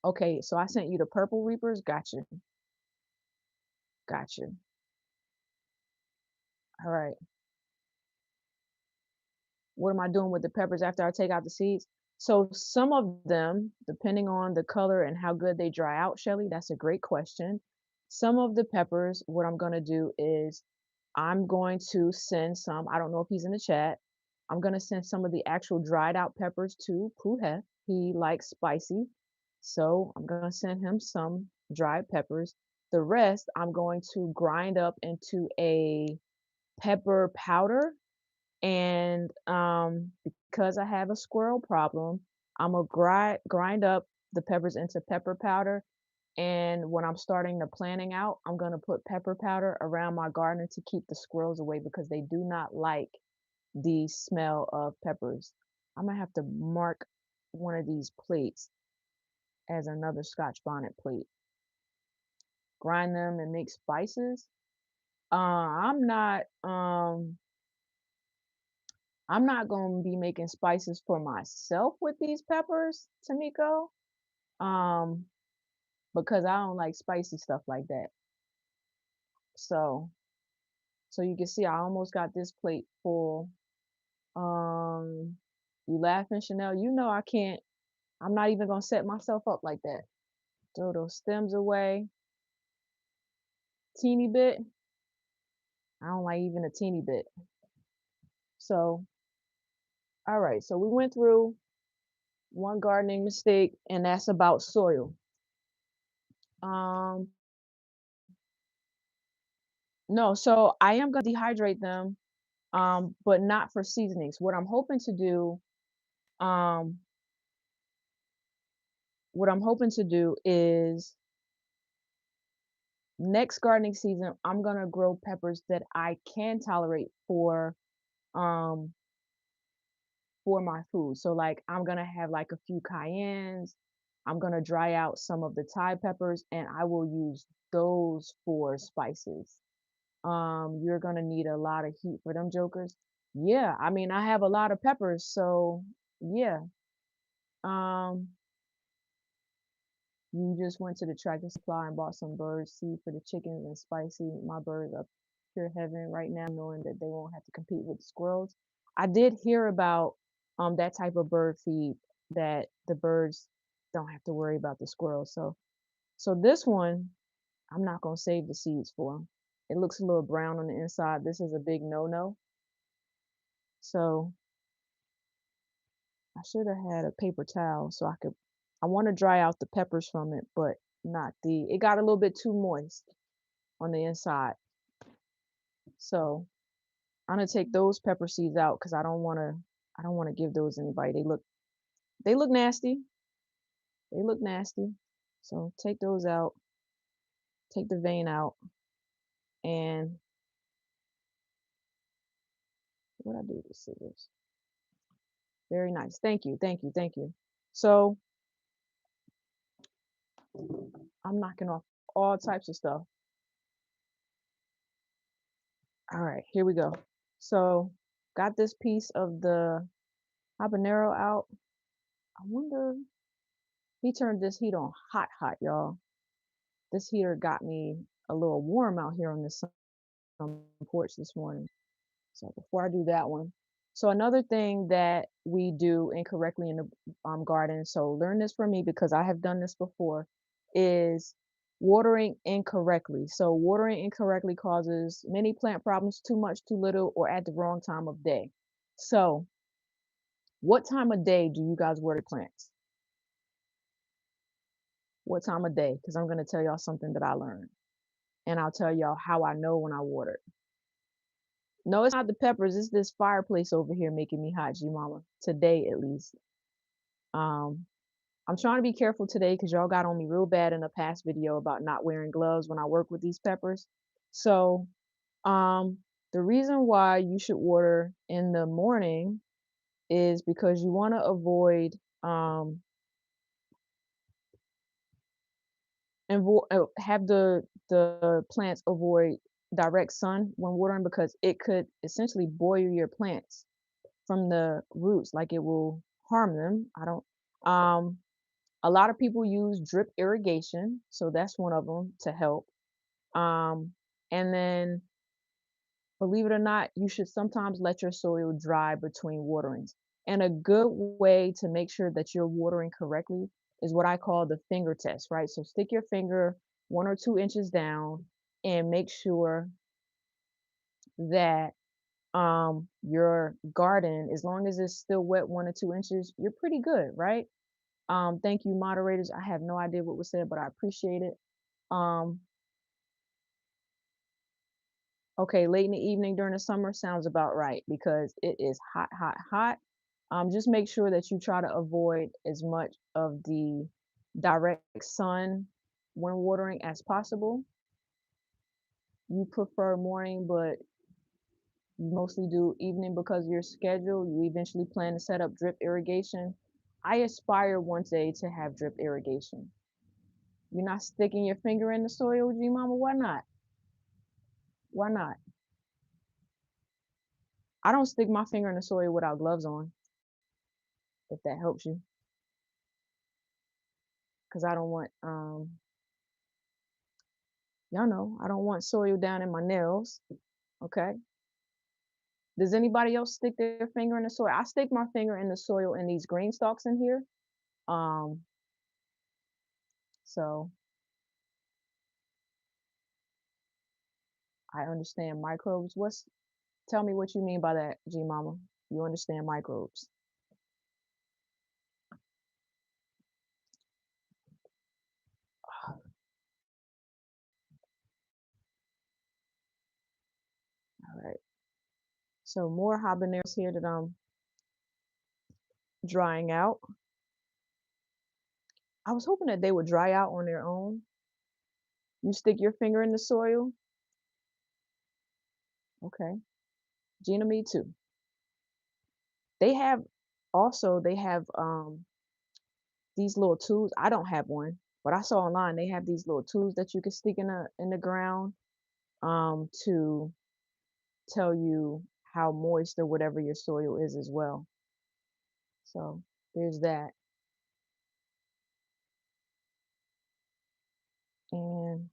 Okay, so I sent you the purple reapers. Gotcha. Gotcha. All right. What am I doing with the peppers after I take out the seeds? So some of them, depending on the color and how good they dry out, Shelly, that's a great question. Some of the peppers, what I'm gonna do is I'm going to send some, I don't know if he's in the chat. I'm gonna send some of the actual dried out peppers to Puheth. He likes spicy. So I'm gonna send him some dried peppers. The rest I'm going to grind up into a pepper powder and because I have a squirrel problem, I'm gonna grind up the peppers into pepper powder. And when I'm starting the planning out, I'm gonna put pepper powder around my garden to keep the squirrels away because they do not like the smell of peppers. I'm gonna have to mark one of these plates as another Scotch bonnet plate. Grind them and make spices. I'm not gonna be making spices for myself with these peppers, Tamiko, um, because I don't like spicy stuff like that. So, so you can see I almost got this plate full. Um, you laughing, Chanel? You know I can't. I'm not even gonna set myself up like that. Throw those stems away, teeny bit. I don't like even a teeny bit. So, all right. So we went through one gardening mistake, and that's about soil. Um, no, so I am gonna dehydrate them, but not for seasonings. Um, what I'm hoping to do is next gardening season, I'm gonna grow peppers that I can tolerate um for my food. So like I'm gonna have like a few cayennes, I'm gonna dry out some of the Thai peppers and I will use those for spices. You're gonna need a lot of heat for them jokers. Yeah, I mean, I have a lot of peppers, so yeah. Um, you just went to the Tractor Supply and bought some bird seed for the chickens and spicy. My birds are pure heaven right now, knowing that they won't have to compete with the squirrels. I did hear about that type of bird feed that the birds don't have to worry about the squirrels. So this one, I'm not gonna save the seeds for 'em. It looks a little brown on the inside. This is a big no-no. So I should have had a paper towel so I want to dry out the peppers from it, but not it got a little bit too moist on the inside. So I'm gonna take those pepper seeds out because I don't want to give those to anybody. They look nasty. They look nasty. So take those out, take the vein out, and what I do with the scissors. Very nice. Thank you, thank you, thank you. So I'm knocking off all types of stuff. All right, here we go. So got this piece of the habanero out. I wonder, he turned this heat on hot, hot, y'all. This heater got me a little warm out here on this porch this morning. So before I do that one, so another thing that we do incorrectly in the garden, so learn this from me because I have done this before, is watering incorrectly. So watering incorrectly causes many plant problems, too much, too little, or at the wrong time of day. So what time of day do you guys water plants? What time of day? Because I'm going to tell y'all something that I learned. And I'll tell y'all how I know when I water. No, it's not the peppers. It's this fireplace over here making me hot, G Mama. Today, at least. Um, I'm trying to be careful today because y'all got on me real bad in a past video about not wearing gloves when I work with these peppers. So, um, the reason why you should water in the morning is because you want to avoid and have the plants avoid direct sun when watering because it could essentially boil your plants from the roots, like it will harm them. I don't a lot of people use drip irrigation, so that's one of them to help. Um and then believe it or not, you should sometimes let your soil dry between waterings. And a good way to make sure that you're watering correctly is what I call the finger test, right? So stick your finger 1 or 2 inches down and make sure that your garden, as long as it's still wet 1 or 2 inches, you're pretty good, right? Thank you, moderators. I have no idea what was said, but I appreciate it. Um, okay, late in the evening during the summer sounds about right because it is hot, hot, hot. Just make sure that you try to avoid as much of the direct sun when watering as possible. You prefer morning, but you mostly do evening because of your schedule. You eventually plan to set up drip irrigation. I aspire one day to have drip irrigation. You're not sticking your finger in the soil, G Mama? Why not? Why not? I don't stick my finger in the soil without gloves on, if that helps you, because I don't want y'all know, I don't want soil down in my nails. Okay. Does anybody else stick their finger in the soil? I stick my finger in the soil in these green stalks in here. Um, so I understand microbes. Tell me what you mean by that, G Mama. You understand microbes. All right. So more habaneros here that I'm drying out. I was hoping that they would dry out on their own. You stick your finger in the soil. Okay. Gina, me too. They have they have these little tools. I don't have one, but I saw online they have these little tools that you can stick in the ground to tell you how moist or whatever your soil is as well. So there's that. And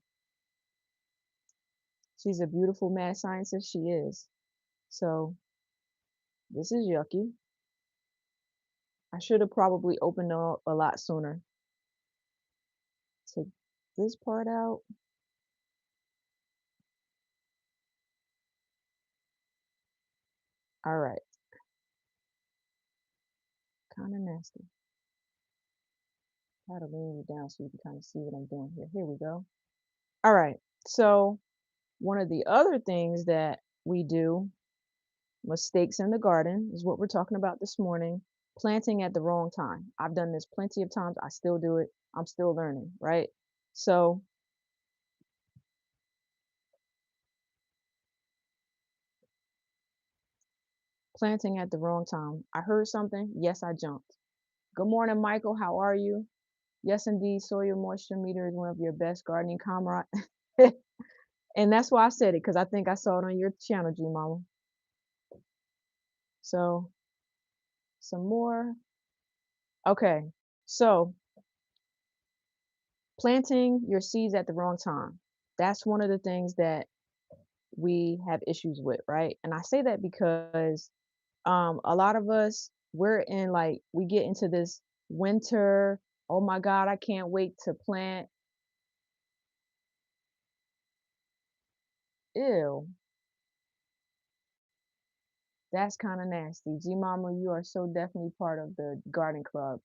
she's a beautiful mad scientist, she is. So this is yucky. I should have probably opened up a lot sooner. Take this part out. All right, kind of nasty. Try to lean you down so you can kind of see what I'm doing here. Here we go. All right. So one of the other things that we do, mistakes in the garden, is what we're talking about this morning. Planting at the wrong time. I've done this plenty of times. I still do it. I'm still learning, right? So planting at the wrong time. I heard something. Yes, I jumped. Good morning, Michael. How are you? Yes, indeed. Soil moisture meter is one of your best gardening comrade. And that's why I said it, because I think I saw it on your channel, G Mama. So some more. Okay. So planting your seeds at the wrong time. That's one of the things that we have issues with, right? And I say that because a lot of us, we're in like, we get into this winter, oh my God, I can't wait to plant. Ew, that's kind of nasty. G Mama, you are so definitely part of the garden club.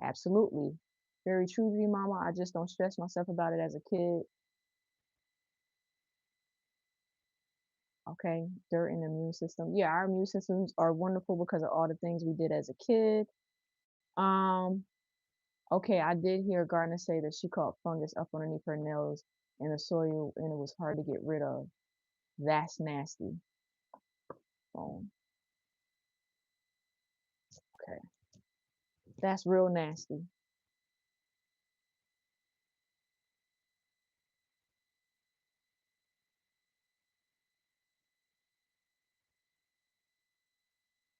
Absolutely. Very true, G Mama. I just don't stress myself about it as a kid. Okay, dirt and immune system. Yeah, our immune systems are wonderful because of all the things we did as a kid. Um, okay, I did hear Gardner say that she caught fungus up underneath her nails in the soil and it was hard to get rid of. That's nasty. Oh, okay. That's real nasty.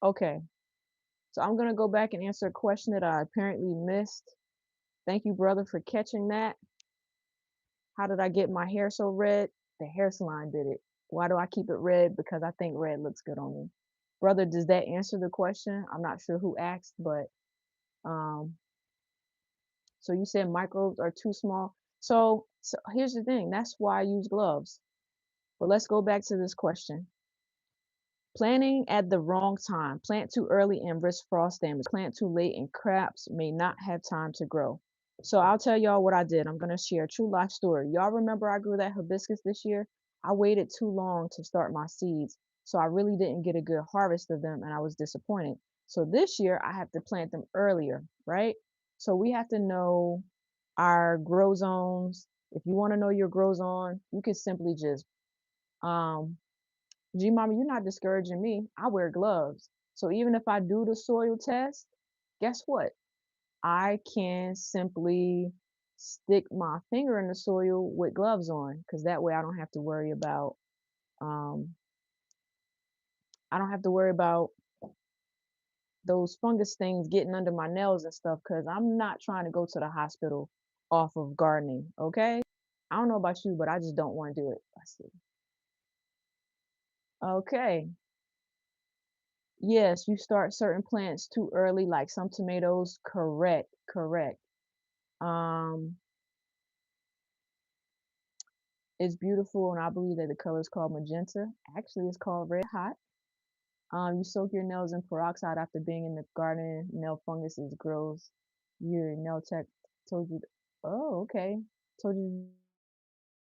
Okay, so I'm gonna go back and answer a question that I apparently missed. Thank you, brother, for catching that. How did I get my hair so red? The hair salon did it. Why do I keep it red? Because I think red looks good on me. Brother, does that answer the question? I'm not sure who asked, but um, so you said microbes are too small. So here's the thing. That's why I use gloves. But let's go back to this question. Planting at the wrong time. Plant too early and risk frost damage. Plant too late and crops may not have time to grow. So I'll tell y'all what I did. I'm going to share a true life story. Y'all remember I grew that hibiscus this year? I waited too long to start my seeds. So I really didn't get a good harvest of them and I was disappointed. So this year I have to plant them earlier, right? So we have to know our grow zones. If you want to know your grow zone, you can simply just um G Mama, you're not discouraging me. I wear gloves. So even if I do the soil test, guess what? I can simply stick my finger in the soil with gloves on because that way um I don't have to worry about those fungus things getting under my nails and stuff because I'm not trying to go to the hospital off of gardening, okay? I don't know about you, but I just don't want to do it. I see. Okay. Yes, you start certain plants too early, like some tomatoes. Correct, correct. Um, it's beautiful, and I believe that the color is called magenta. Actually, it's called red hot. You soak your nails in peroxide after being in the garden. Nail fungus is gross. Your nail tech told you. Oh, okay. Told you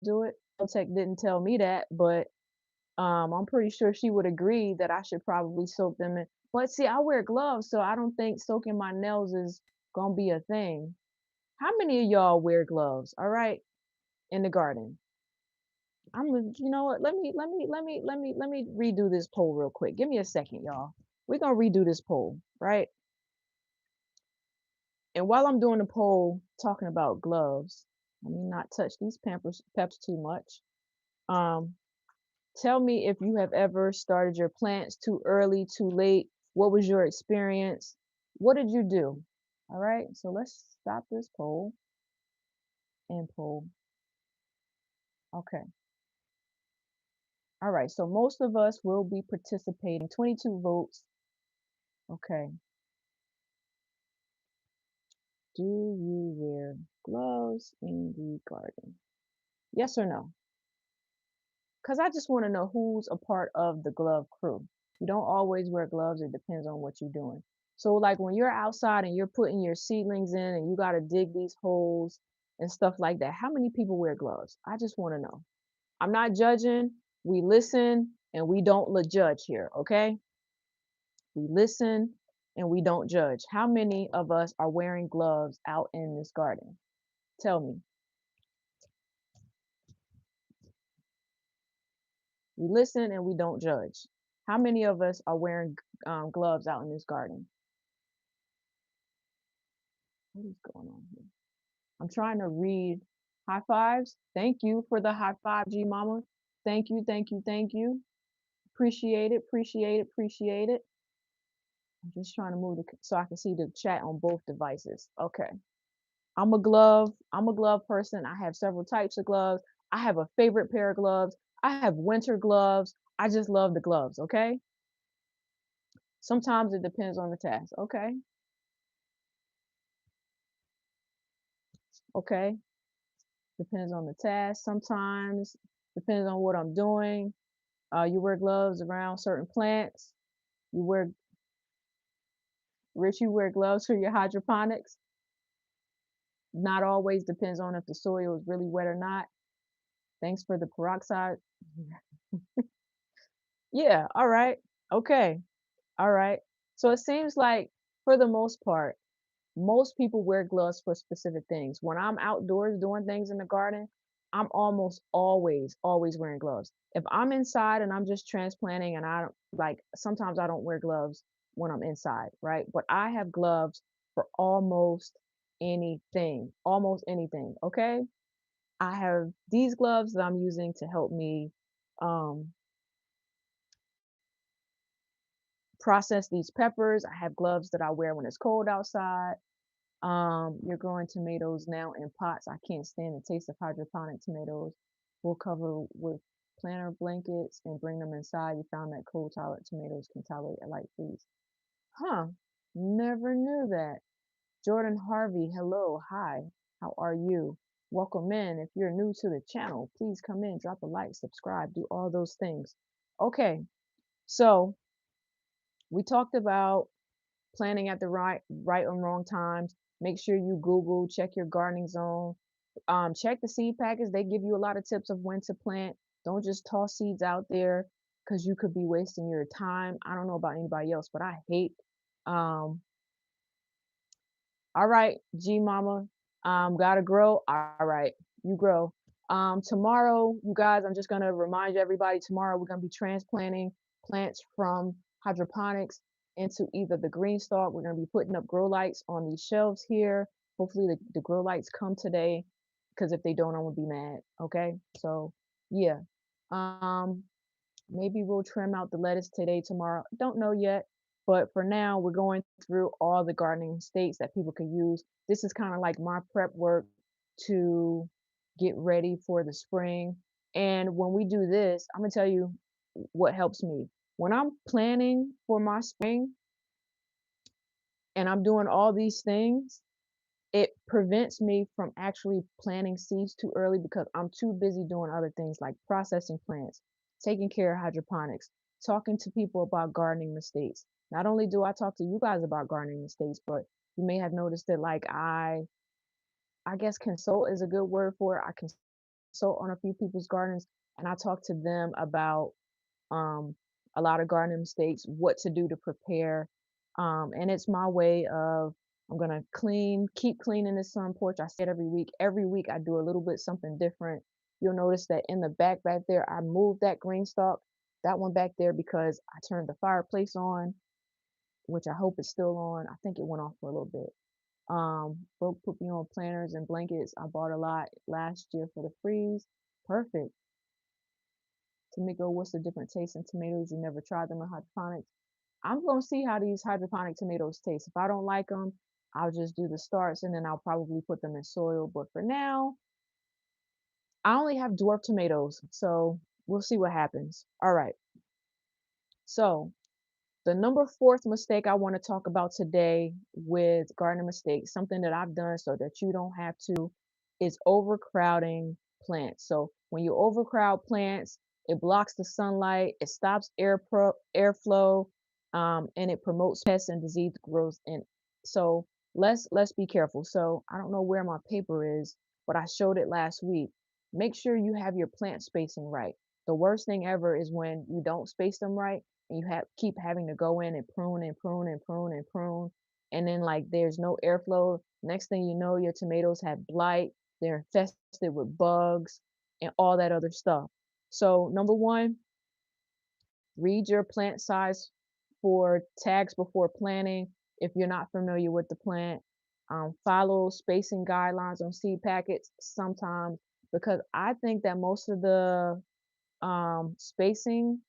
to do it. Nail tech didn't tell me that, but I'm pretty sure she would agree that I should probably soak them in. But see, I wear gloves, so I don't think soaking my nails is gonna be a thing. How many of y'all wear gloves? All right, in the garden. You know what? Let me redo this poll real quick. Give me a second, y'all. We're gonna redo this poll, right? And while I'm doing the poll talking about gloves, let me not touch these pampers peps too much. Um, Tell me if you have ever started your plants too early, too late. What was your experience? What did you do? All right, so let's stop this poll and poll. Okay. All right, so most of us will be participating. 22 votes. Okay. Do you wear gloves in the garden? Yes or no? Because I just want to know who's a part of the glove crew. You don't always wear gloves, it depends on what you're doing. So, like when you're outside and you're putting your seedlings in and you got to dig these holes and stuff like that, how many people wear gloves? I just want to know. I'm not judging. We listen and we don't judge here, okay? We listen and we don't judge. How many of us are wearing gloves out in this garden? Tell me. We listen and we don't judge. How many of us are wearing gloves out in this garden? What is going on here? I'm trying to read. High fives. Thank you for the high five, G Mama. Thank you, thank you, thank you. Appreciate it, appreciate it, appreciate it. I'm just trying to move so I can see the chat on both devices. Okay. I'm a glove person. I have several types of gloves. I have a favorite pair of gloves. I have winter gloves. I just love the gloves, okay? Sometimes it depends on the task. Okay. Okay. Depends on the task. Sometimes depends on what I'm doing. You wear gloves around certain plants. You wear Rich, you wear gloves for your hydroponics. Not always depends on if the soil is really wet or not. Thanks for the peroxide. Yeah, all right. Okay. All right. So it seems like for the most part, most people wear gloves for specific things. When I'm outdoors doing things in the garden, I'm almost always wearing gloves. If I'm inside and I'm just transplanting and I don't like sometimes I don't wear gloves when I'm inside, right? But I have gloves for almost anything, almost anything. Okay. I have these gloves that I'm using to help me um, process these peppers. I have gloves that I wear when it's cold outside. You're growing tomatoes now in pots. I can't stand the taste of hydroponic tomatoes. We'll cover with planter blankets and bring them inside. You found that cold tolerant tomatoes can tolerate a light freeze. Huh. Never knew that. Jordan Harvey, hello, hi. How are you? Welcome in. If you're new to the channel, please come in, drop a like, subscribe, do all those things. Okay, so we talked about planning at the right and wrong times. Make sure you Google, check your gardening zone, check the seed packets. They give you a lot of tips of when to plant. Don't just toss seeds out there because you could be wasting your time. I don't know about anybody else, but I hate um, all right, G Mama. Gotta grow. All right, you grow. Tomorrow, you guys, I'm just gonna remind you everybody, tomorrow we're gonna be transplanting plants from hydroponics into either the green stalk. We're gonna be putting up grow lights on these shelves here. Hopefully the grow lights come today, because if they don't, I'm gonna be mad. Okay. So yeah. Um, Maybe we'll trim out the lettuce today, tomorrow. Don't know yet. But for now, we're going through all the gardening mistakes that people can use. This is kind of like my prep work to get ready for the spring. And when we do this, I'm going to tell you what helps me. When I'm planning for my spring and I'm doing all these things, it prevents me from actually planting seeds too early because I'm too busy doing other things like processing plants, taking care of hydroponics, talking to people about gardening mistakes. Not only do I talk to you guys about gardening mistakes, but you may have noticed that like I guess consult is a good word for it. I consult on a few people's gardens and I talk to them about um, a lot of gardening mistakes, what to do to prepare. And it's my way of I'm gonna keep cleaning this sun porch. I said every week. Every week I do a little bit something different. You'll notice that in the back there, I moved that green stalk, that one back there because I turned the fireplace on, which I hope is still on. I think it went off for a little bit. Broke put me on planters and blankets. I bought a lot last year for the freeze. Perfect. Tamiko, what's the different taste in tomatoes? You never tried them in hydroponics. I'm gonna see how these hydroponic tomatoes taste. If I don't like them, I'll just do the starts and then I'll probably put them in soil. But for now, I only have dwarf tomatoes, so we'll see what happens. All right. So the number fourth mistake I want to talk about today with gardening mistakes, something that I've done so that you don't have to, is overcrowding plants. So when you overcrowd plants, it blocks the sunlight, it stops airflow, and it promotes pest and disease growth. And so let's be careful. So I don't know where my paper is, but I showed it last week. Make sure you have your plant spacing right. The worst thing ever is when you don't space them right and you have keep having to go in and prune and prune and prune and prune, and then like there's no airflow. Next thing you know, your tomatoes have blight, they're infested with bugs and all that other stuff. So number one, read your plant size for tags before planting if you're not familiar with the plant. Follow spacing guidelines on seed packets sometimes, because I think that most of the spacing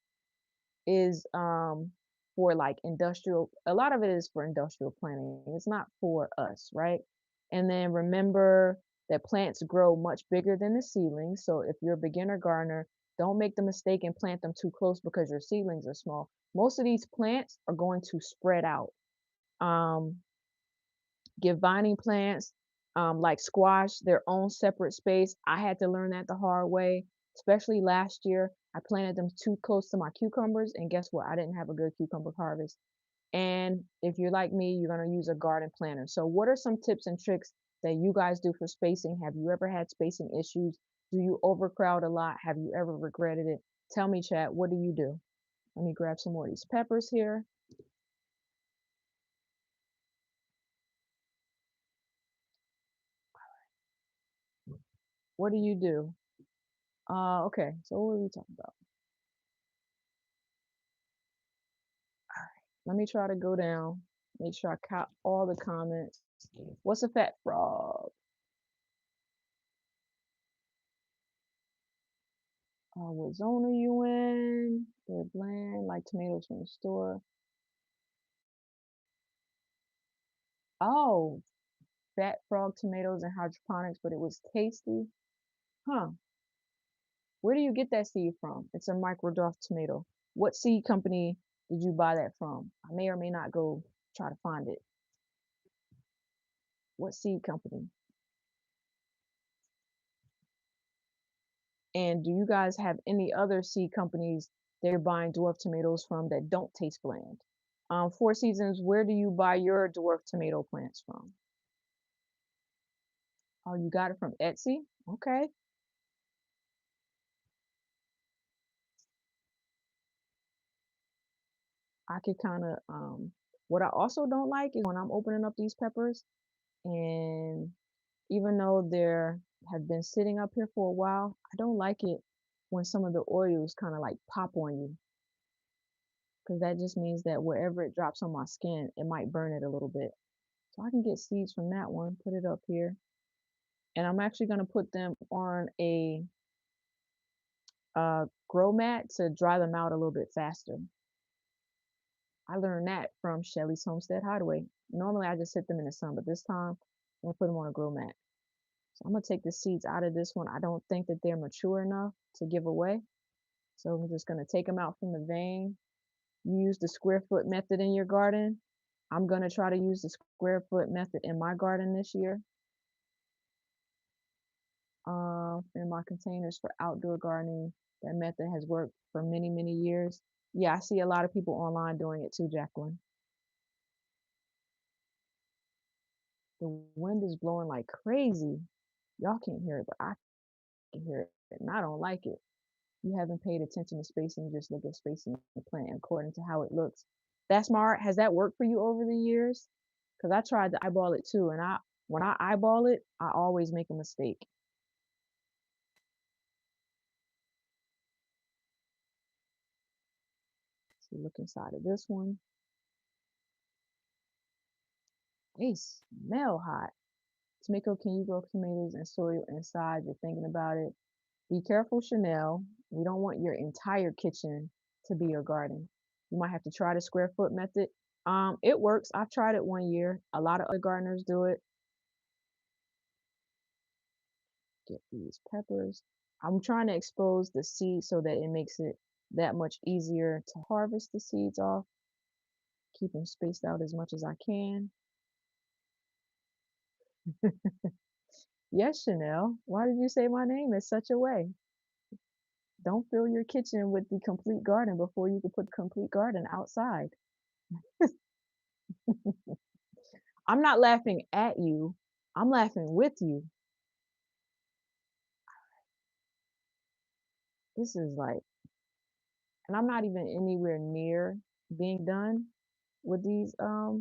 is for like industrial, a lot of it is for industrial planting. It's not for us, right? And then remember that plants grow much bigger than the seedlings. So if you're a beginner gardener, don't make the mistake and plant them too close because your seedlings are small. Most of these plants are going to spread out. Um, Give vining plants like squash their own separate space. I had to learn that the hard way, especially last year. I planted them too close to my cucumbers, and guess what? I didn't have a good cucumber harvest. And if you're like me, you're going to use a garden planter. So, what are some tips and tricks that you guys do for spacing? Have you ever had spacing issues? Do you overcrowd a lot? Have you ever regretted it? Tell me, chat, what do you do? Let me grab some more of these peppers here. What do you do? Okay, so what are we talking about? Let me try to go down, make sure I caught all the comments. What's a fat frog? What zone are you in? They're bland, like tomatoes from the store. Oh, fat frog tomatoes and hydroponics, but it was tasty. Huh. Where do you get that seed from? It's a microdorf tomato. What seed company did you buy that from? I may or may not go try to find it. What seed company? And do you guys have any other seed companies that you're buying dwarf tomatoes from that don't taste bland? Four Seasons, where do you buy your dwarf tomato plants from? Oh, you got it from Etsy? Okay. I could kind of, what I also don't like is when I'm opening up these peppers, and even though they're have been sitting up here for a while, I don't like it when some of the oils kind of like pop on you, because that just means that wherever it drops on my skin, it might burn it a little bit. So I can get seeds from that one, put it up here. And I'm actually going to put them on a grow mat to dry them out a little bit faster. I learned that from Shelly's Homestead Hideaway. Normally I just sit them in the sun, but this time I'm going to put them on a grow mat. So I'm going to take the seeds out of this one. I don't think that they're mature enough to give away. So I'm just going to take them out from the vein. You use the square foot method in your garden. I'm going to try to use the square foot method in my garden this year. In my containers for outdoor gardening. That method has worked for many, many years. Yeah, I see a lot of people online doing it too, Jacqueline. The wind is blowing like crazy. Y'all can't hear it, but I can hear it, and I don't like it. You haven't paid attention to spacing, just look at spacing the plant according to how it looks. That's smart. Has that worked for you over the years? Because I tried to eyeball it too, and when I eyeball it, I always make a mistake. So look inside of this one. They smell hot. Tomato, can you grow tomatoes and soil inside? You're thinking about it. Be careful, Chanel. We don't want your entire kitchen to be your garden. You might have to try the square foot method. It works. I've tried it 1 year. A lot of other gardeners do it. Get these peppers. I'm trying to expose the seed so that it makes it that much easier to harvest the seeds off. Keep them spaced out as much as I can. Yes, Chanel. Why did you say my name in such a way? Don't fill your kitchen with the complete garden before you can put complete garden outside. I'm not laughing at you. I'm laughing with you. This is like, and I'm not even anywhere near being done with these. Okay.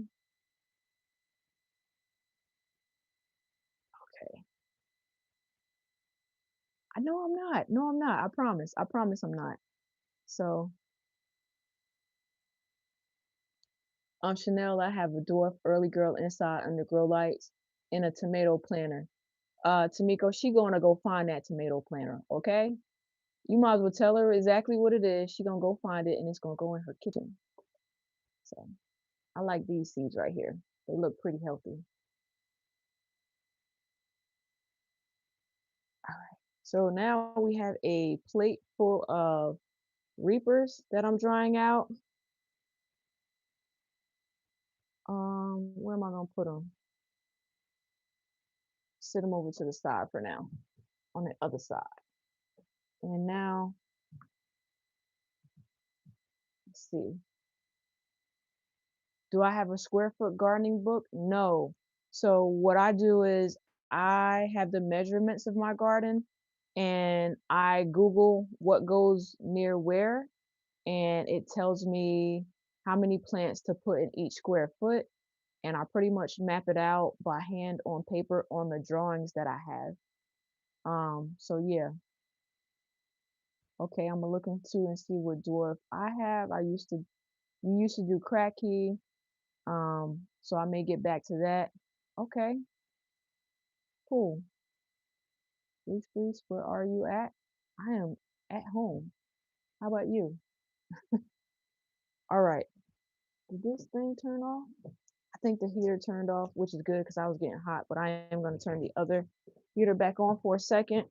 I know I'm not. No, I'm not. I promise. I promise I'm not. So, Chanel, I have a dwarf early girl inside under grow lights and a tomato planter. Tamiko, she gonna go find that tomato planter, okay? You might as well tell her exactly what it is. She gonna go find it and it's gonna go in her kitchen. So I like these seeds right here. They look pretty healthy. All right. So now we have a plate full of reapers that I'm drying out. Where am I gonna put them? Sit them over to the side for now, on the other side. And now, let's see. Do I have a square foot gardening book? No. So what I do is I have the measurements of my garden and I Google what goes near where and it tells me how many plants to put in each square foot and I pretty much map it out by hand on paper on the drawings that I have. So yeah. Okay, I'm gonna look into and see what dwarf I have. We used to do cracky. So I may get back to that. Okay, cool. Please, please, where are you at? I am at home. How about you? All right. Did this thing turn off? I think the heater turned off, which is good because I was getting hot, but I am going to turn the other heater back on for a second.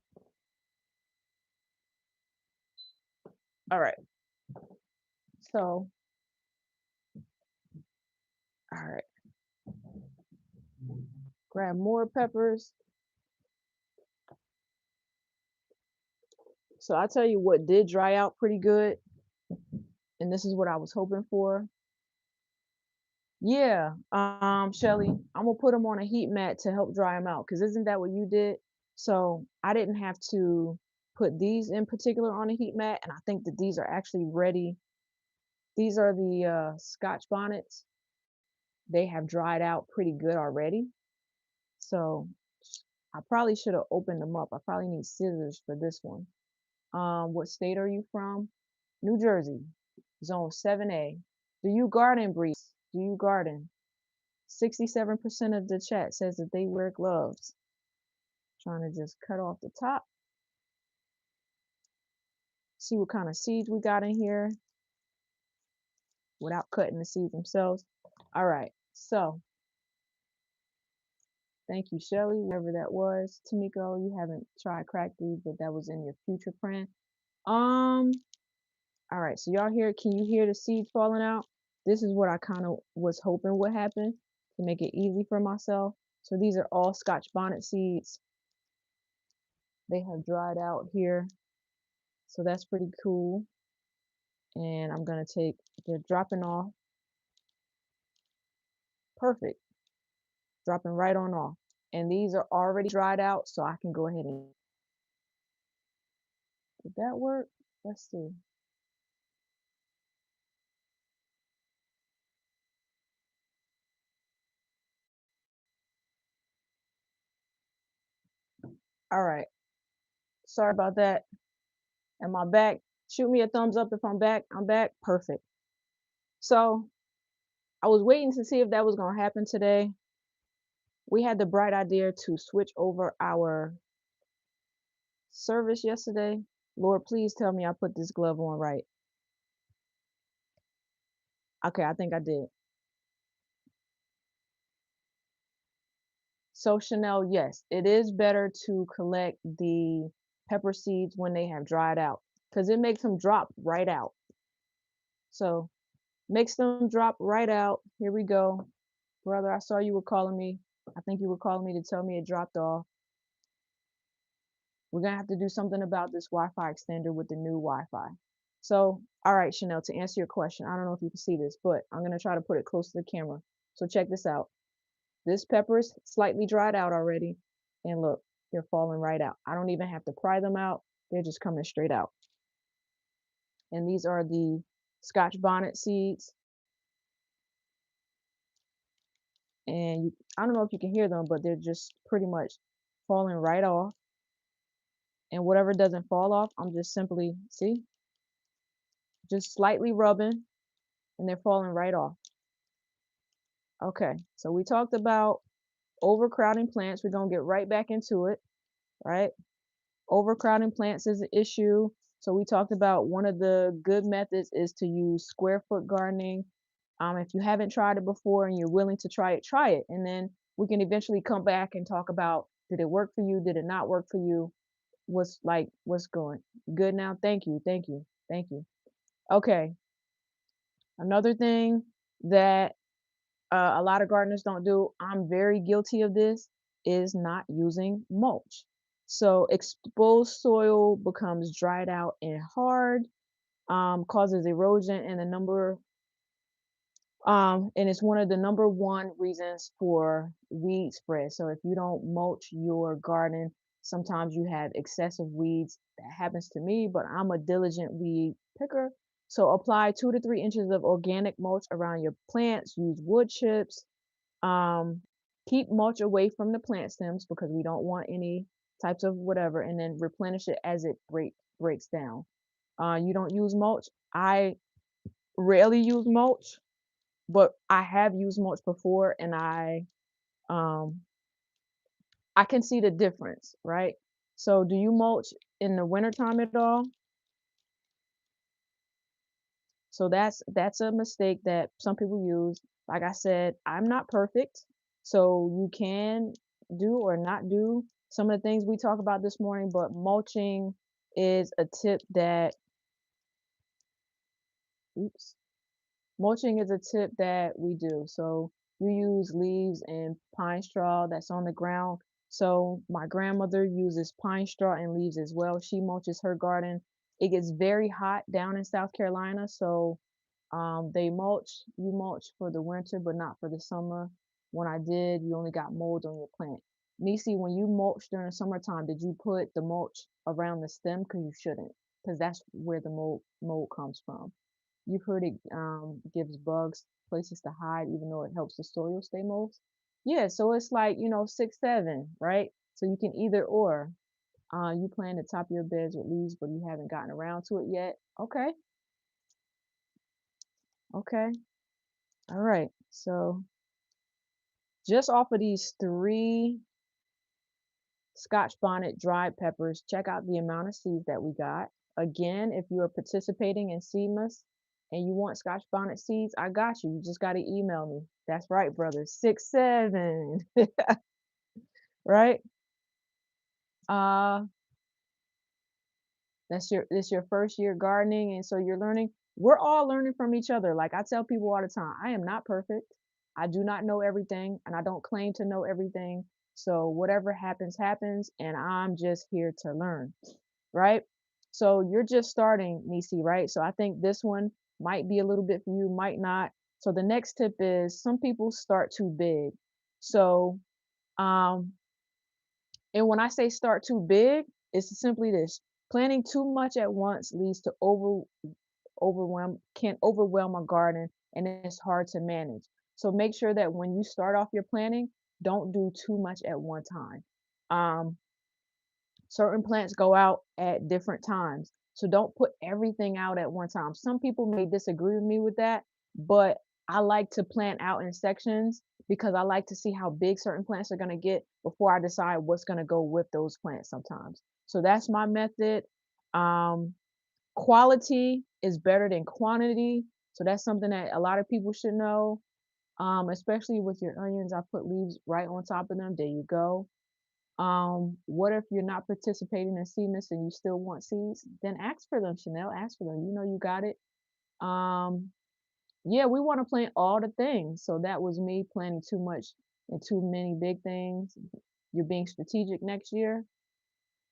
All right. So, all right. Grab more peppers. So I tell you what did dry out pretty good, and this is what I was hoping for. Yeah, Shelly, I'm gonna put them on a heat mat to help dry them out. Cause isn't that what you did? So I didn't have to put these in particular on a heat mat, and I think that these are actually ready. These are the Scotch bonnets. They have dried out pretty good already. So I probably should have opened them up. I probably need scissors for this one. What state are you from? New Jersey, Zone 7A. Do you garden, Breeze? Do you garden? 67% of the chat says that they wear gloves. Trying to just cut off the top. See what kind of seeds we got in here without cutting the seeds themselves. All right, so thank you, Shelly, wherever that was. Tamiko, you haven't tried crack these, but that was in your future plan. Um, all right, so y'all hear, can you hear the seeds falling out? This is what I kind of was hoping would happen to make it easy for myself. So these are all Scotch bonnet seeds. They have dried out here. So that's pretty cool. And I'm gonna take, they're dropping off. Perfect. Dropping right on off. And these are already dried out, so I can go ahead and, did that work? Let's see. All right. Sorry about that. Am I back? Shoot me a thumbs up if I'm back. I'm back. Perfect. So I was waiting to see if that was gonna happen today. We had the bright idea to switch over our service yesterday. Lord, please tell me I put this glove on right. Okay, I think I did. So Chanel, yes, it is better to collect the pepper seeds when they have dried out because it makes them drop right out. So makes them drop right out. Here we go. Brother, I saw you were calling me. I think you were calling me to tell me it dropped off. We're gonna have to do something about this Wi-Fi extender with the new Wi-Fi. So, all right, Chanel, to answer your question, I don't know if you can see this, but I'm gonna try to put it close to the camera. So check this out. This pepper is slightly dried out already. And look, they're falling right out. I don't even have to pry them out. They're just coming straight out. And these are the Scotch bonnet seeds. And I don't know if you can hear them, but they're just pretty much falling right off. And whatever doesn't fall off, I'm just simply, see, just slightly rubbing and they're falling right off. Okay, so we talked about overcrowding plants. We're going to get right back into it, right? Overcrowding plants is an issue. So we talked about one of the good methods is to use square foot gardening. If you haven't tried it before and you're willing to try it, try it. And then we can eventually come back and talk about, did it work for you? Did it not work for you? What's going good now? Thank you. Thank you. Thank you. Okay. Another thing that a lot of gardeners don't do, I'm very guilty of this, is not using mulch. So exposed soil becomes dried out and hard, causes erosion and a number, and it's one of the number one reasons for weed spread. So if you don't mulch your garden, sometimes you have excessive weeds. That happens to me, but I'm a diligent weed picker. So apply 2 to 3 inches of organic mulch around your plants. Use wood chips. Um, Keep mulch away from the plant stems because we don't want any types of whatever, and then replenish it as it breaks down. You don't use mulch. I rarely use mulch, but I have used mulch before, and um I can see the difference, right? So do you mulch in the wintertime at all? So that's a mistake that some people use. Like I said, I'm not perfect. So you can do or not do some of the things we talk about this morning, but mulching is a tip that, oops, mulching is a tip that we do. So you use leaves and pine straw that's on the ground. So my grandmother uses pine straw and leaves as well. She mulches her garden. It gets very hot down in South Carolina, so they you mulch for the winter, but not for the summer. When I did, you only got mold on your plant. Nisi, when you mulch during the summertime, did you put the mulch around the stem? Because you shouldn't, because that's where the mold comes from. You've heard it gives bugs places to hide, even though it helps the soil stay moist. Yeah, so it's like, 6, 7, right? So you can either or. You plan to top your beds with leaves, but you haven't gotten around to it yet. Okay, okay, all right. So just off of these three Scotch bonnet dried peppers, check out the amount of seeds that we got. Again, if you are participating in Seedmas and you want Scotch bonnet seeds, I got you. You just got to email me. That's right, brother. 6, 7, right? Uh, this your first year gardening, and so you're learning. We're all learning from each other. Like I tell people all the time, I am not perfect. I do not know everything, and I don't claim to know everything. So whatever happens, happens, and I'm just here to learn, right? So you're just starting, Nisi, right? So I think this one might be a little bit for you, might not. So the next tip is some people start too big. So um and when I say start too big, it's simply this. Planting too much at once leads to can overwhelm a garden and it's hard to manage. So make sure that when you start off your planting, don't do too much at one time. Um, Certain plants go out at different times. So don't put everything out at one time. Some people may disagree with me with that, but I like to plant out in sections because I like to see how big certain plants are gonna get before I decide what's gonna go with those plants sometimes. So that's my method. Um, Quality is better than quantity. So that's something that a lot of people should know. Especially with your onions, I put leaves right on top of them. There you go. What if you're not participating in seedless and you still want seeds? Then ask for them, Chanel. Ask for them. You know you got it. Um, yeah, we want to plant all the things. So that was me planting too much and too many big things. You're being strategic next year.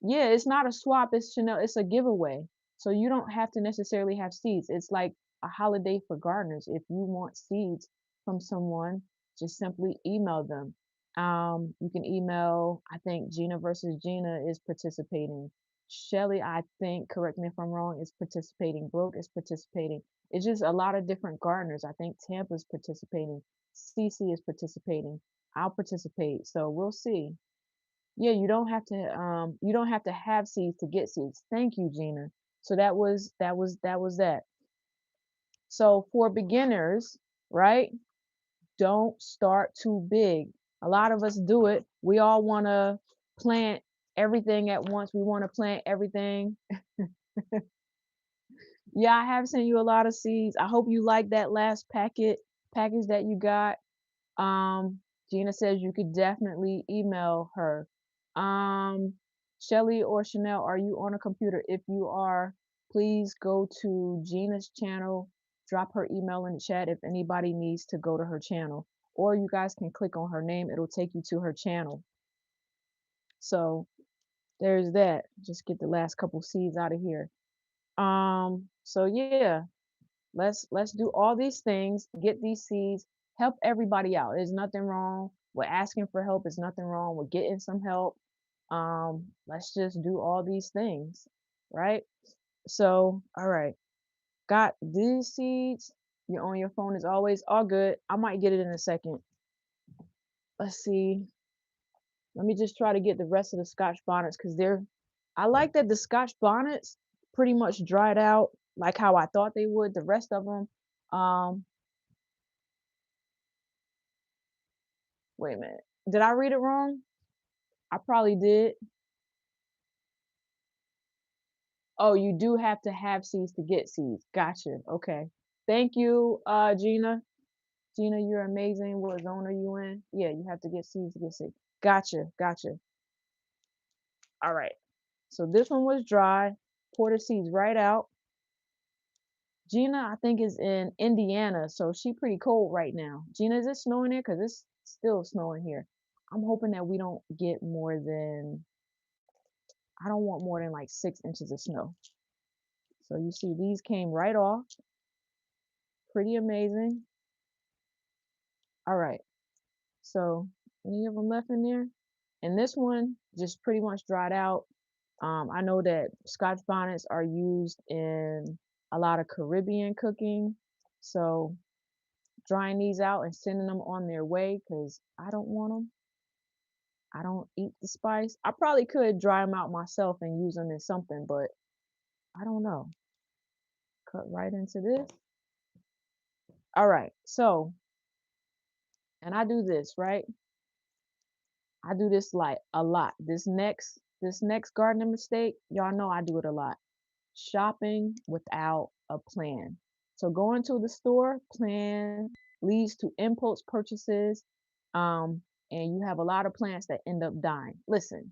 Yeah, it's not a swap, it's Chanel, it's a giveaway. So you don't have to necessarily have seeds. It's like a holiday for gardeners. If you want seeds from someone, just simply email them. You can email, I think Gina versus Gina is participating. Shelly, I think, correct me if I'm wrong, is participating. Brooke is participating. It's just a lot of different gardeners. I think Tampa's participating. Cece is participating. I'll participate. So we'll see. Yeah, you don't have to have seeds to get seeds. Thank you, Gina. So that was that. So for beginners, right? Don't start too big. A lot of us do it. We all want to plant everything at once. We want to plant everything. Yeah, I have sent you a lot of seeds. I hope you like that last package that you got. Um, Gina says you could definitely email her. Um, Shelly or Chanel, are you on a computer? If you are, please go to Gina's channel, drop her email in the chat if anybody needs to go to her channel. Or you guys can click on her name, it'll take you to her channel. So there's that. Just get the last couple seeds out of here. So yeah, let's do all these things, get these seeds, help everybody out. There's nothing wrong with asking for help. There's nothing wrong with getting some help. Let's just do all these things, right? So, all right, got these seeds. You're on your phone as always. All good. I might get it in a second. Let's see. Let me just try to get the rest of the Scotch bonnets because I like that the Scotch bonnets pretty much dried out like how I thought they would. The rest of them, um, wait a minute. Did I read it wrong? I probably did. Oh, you do have to have seeds to get seeds. Gotcha. Okay. Thank you, Gina. Gina, you're amazing. What zone are you in? Yeah, you have to get seeds to get seeds. Gotcha. Gotcha. All right. So this one was dry. Pour the seeds right out. Gina, I think, is in Indiana, so she pretty cold right now. Gina, is it snowing there? Because it's still snowing here. I'm hoping that we don't get more than, I don't want more than like 6 inches of snow. So you see these came right off. Pretty amazing. All right. So any of them left in there? And this one just pretty much dried out. I know that Scotch bonnets are used in a lot of Caribbean cooking. So drying these out and sending them on their way because I don't want them. I don't eat the spice. I probably could dry them out myself and use them in something, but I don't know. Cut right into this. All right. So, and I do this, right? I do this like a lot. This next gardening mistake, y'all know I do it a lot. Shopping without a plan. So going to the store, plan leads to impulse purchases. And you have a lot of plants that end up dying. Listen,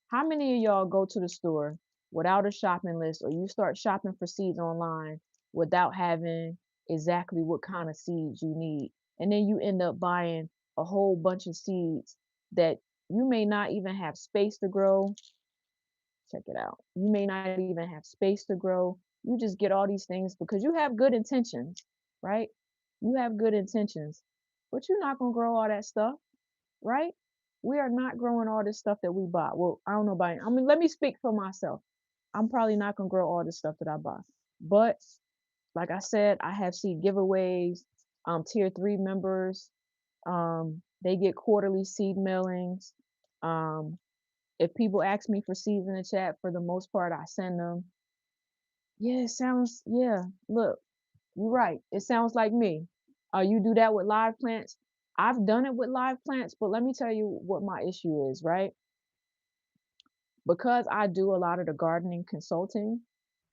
how many of y'all go to the store without a shopping list or you start shopping for seeds online without having exactly what kind of seeds you need? And then you end up buying a whole bunch of seeds that you may not even have space to grow. Check it out. You may not even have space to grow. You just get all these things because you have good intentions, right? You have good intentions, but you're not going to grow all that stuff, right? We are not growing all this stuff that we bought. Well, I don't know about, I mean, let me speak for myself. I'm probably not going to grow all this stuff that I bought. But like I said, I have seed giveaways, tier 3 members, they get quarterly seed mailings. Um, if people ask me for seeds in the chat, for the most part, I send them. Yeah, it sounds, yeah, look, you're right. It sounds like me. You do that with live plants. I've done it with live plants, but let me tell you what my issue is, right? Because I do a lot of the gardening consulting,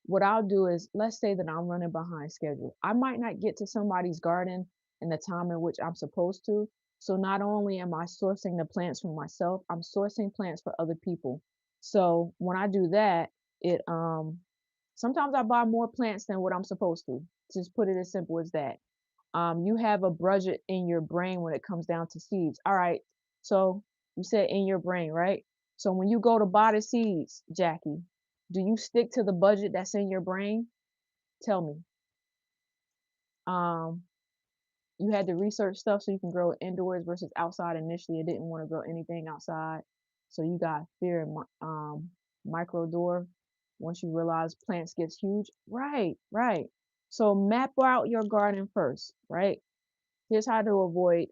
what I'll do is, let's say that I'm running behind schedule. I might not get to somebody's garden in the time in which I'm supposed to. So not only am I sourcing the plants for myself, I'm sourcing plants for other people. So when I do that, it sometimes I buy more plants than what I'm supposed to. Just put it as simple as that. You have a budget in your brain when it comes down to seeds. All right. So you said in your brain, right? So when you go to buy the seeds, Jackie, do you stick to the budget that's in your brain? Tell me. Um, you had to research stuff so you can grow it indoors versus outside. Initially, I didn't want to grow anything outside. So you got fear and micro door. Once you realize plants gets huge. Right, right. So map out your garden first, right? Here's how to avoid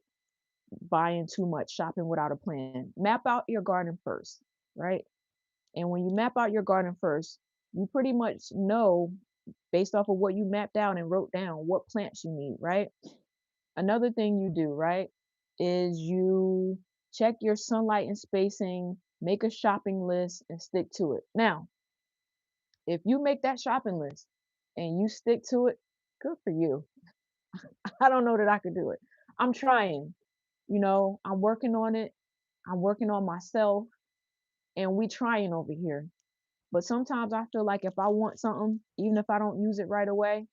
buying too much, shopping without a plan. Map out your garden first, right? And when you map out your garden first, you pretty much know based off of what you mapped out and wrote down what plants you need, right? Another thing you do, right, is you check your sunlight and spacing, make a shopping list and stick to it. Now, if you make that shopping list and you stick to it, good for you. I don't know that I could do it. I'm trying, I'm working on it. I'm working on myself and we trying over here. But sometimes I feel like if I want something, even if I don't use it right away,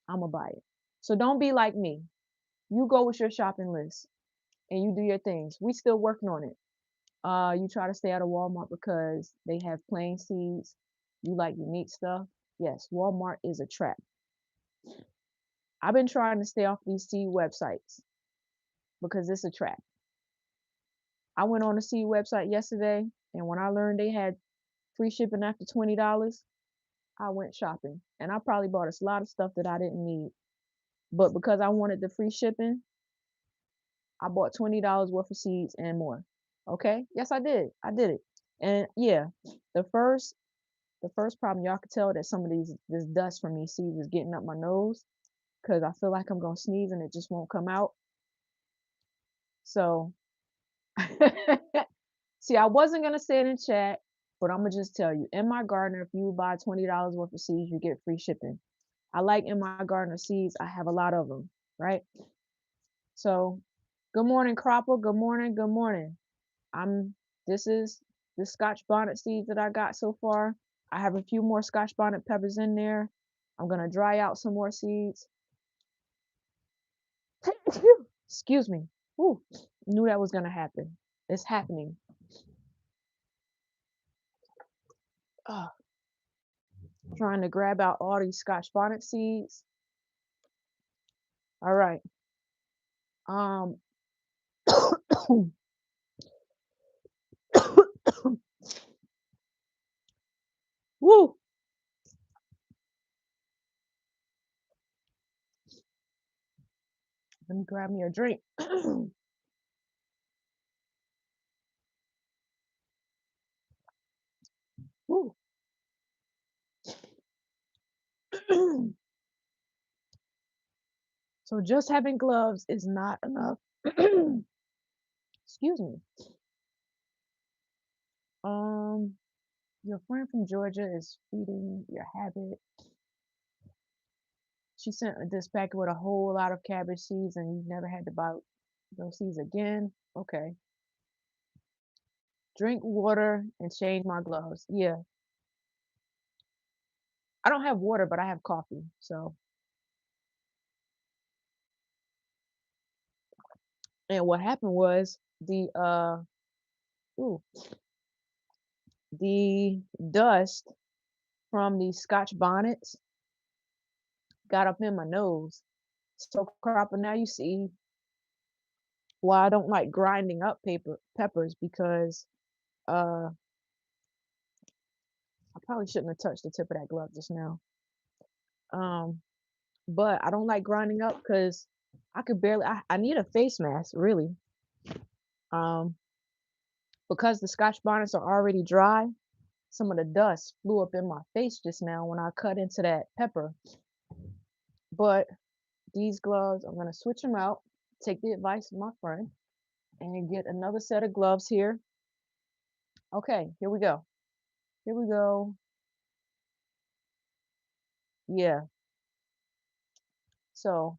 I'm gonna buy it. So don't be like me. You go with your shopping list and you do your things. We still working on it. You try to stay out of Walmart because they have plain seeds. You like unique stuff. Yes, Walmart is a trap. I've been trying to stay off these seed websites because it's a trap. I went on a seed website yesterday, and when I learned they had free shipping after $20, I went shopping. And I probably bought a lot of stuff that I didn't need. But because I wanted the free shipping, I bought $20 worth of seeds and more. Okay? Yes, I did. I did it. And yeah, the first the first problem y'all could tell that some of this dust from these seeds is getting up my nose because I feel like I'm gonna sneeze and it just won't come out. So see, I wasn't gonna say it in chat, but I'm gonna just tell you, in my garden, if you buy $20 worth of seeds, you get free shipping. I like in my garden of seeds, I have a lot of them, right? So, good morning, Cropper. Good morning. Good morning. I'm. This is the Scotch bonnet seeds that I got so far. I have a few more Scotch bonnet peppers in there. I'm gonna dry out some more seeds. Excuse me. Ooh, knew that was gonna happen. It's happening. Ugh, trying to grab out all these Scotch bonnet seeds. All right. Um. Woo. Let me grab me a drink. Woo. So just having gloves is not enough. Excuse me. Um, your friend from Georgia is feeding your habit. She sent this packet with a whole lot of cabbage seeds, and you've never had to buy those seeds again. Okay. Drink water and change my gloves. Yeah, I don't have water, but I have coffee. So, and what happened was ooh, the dust from the Scotch bonnets got up in my nose. So, Cropper, now you see why I don't like grinding up peppers because uh I probably shouldn't have touched the tip of that glove just now. Um, but I don't like grinding up because I could barely. I need a face mask really. Um, because the Scotch bonnets are already dry. Some of the dust flew up in my face just now when I cut into that pepper. But These gloves, I'm gonna switch them out, take the advice of my friend, and get another set of gloves here. Okay, here we go. Here we go. Yeah. So,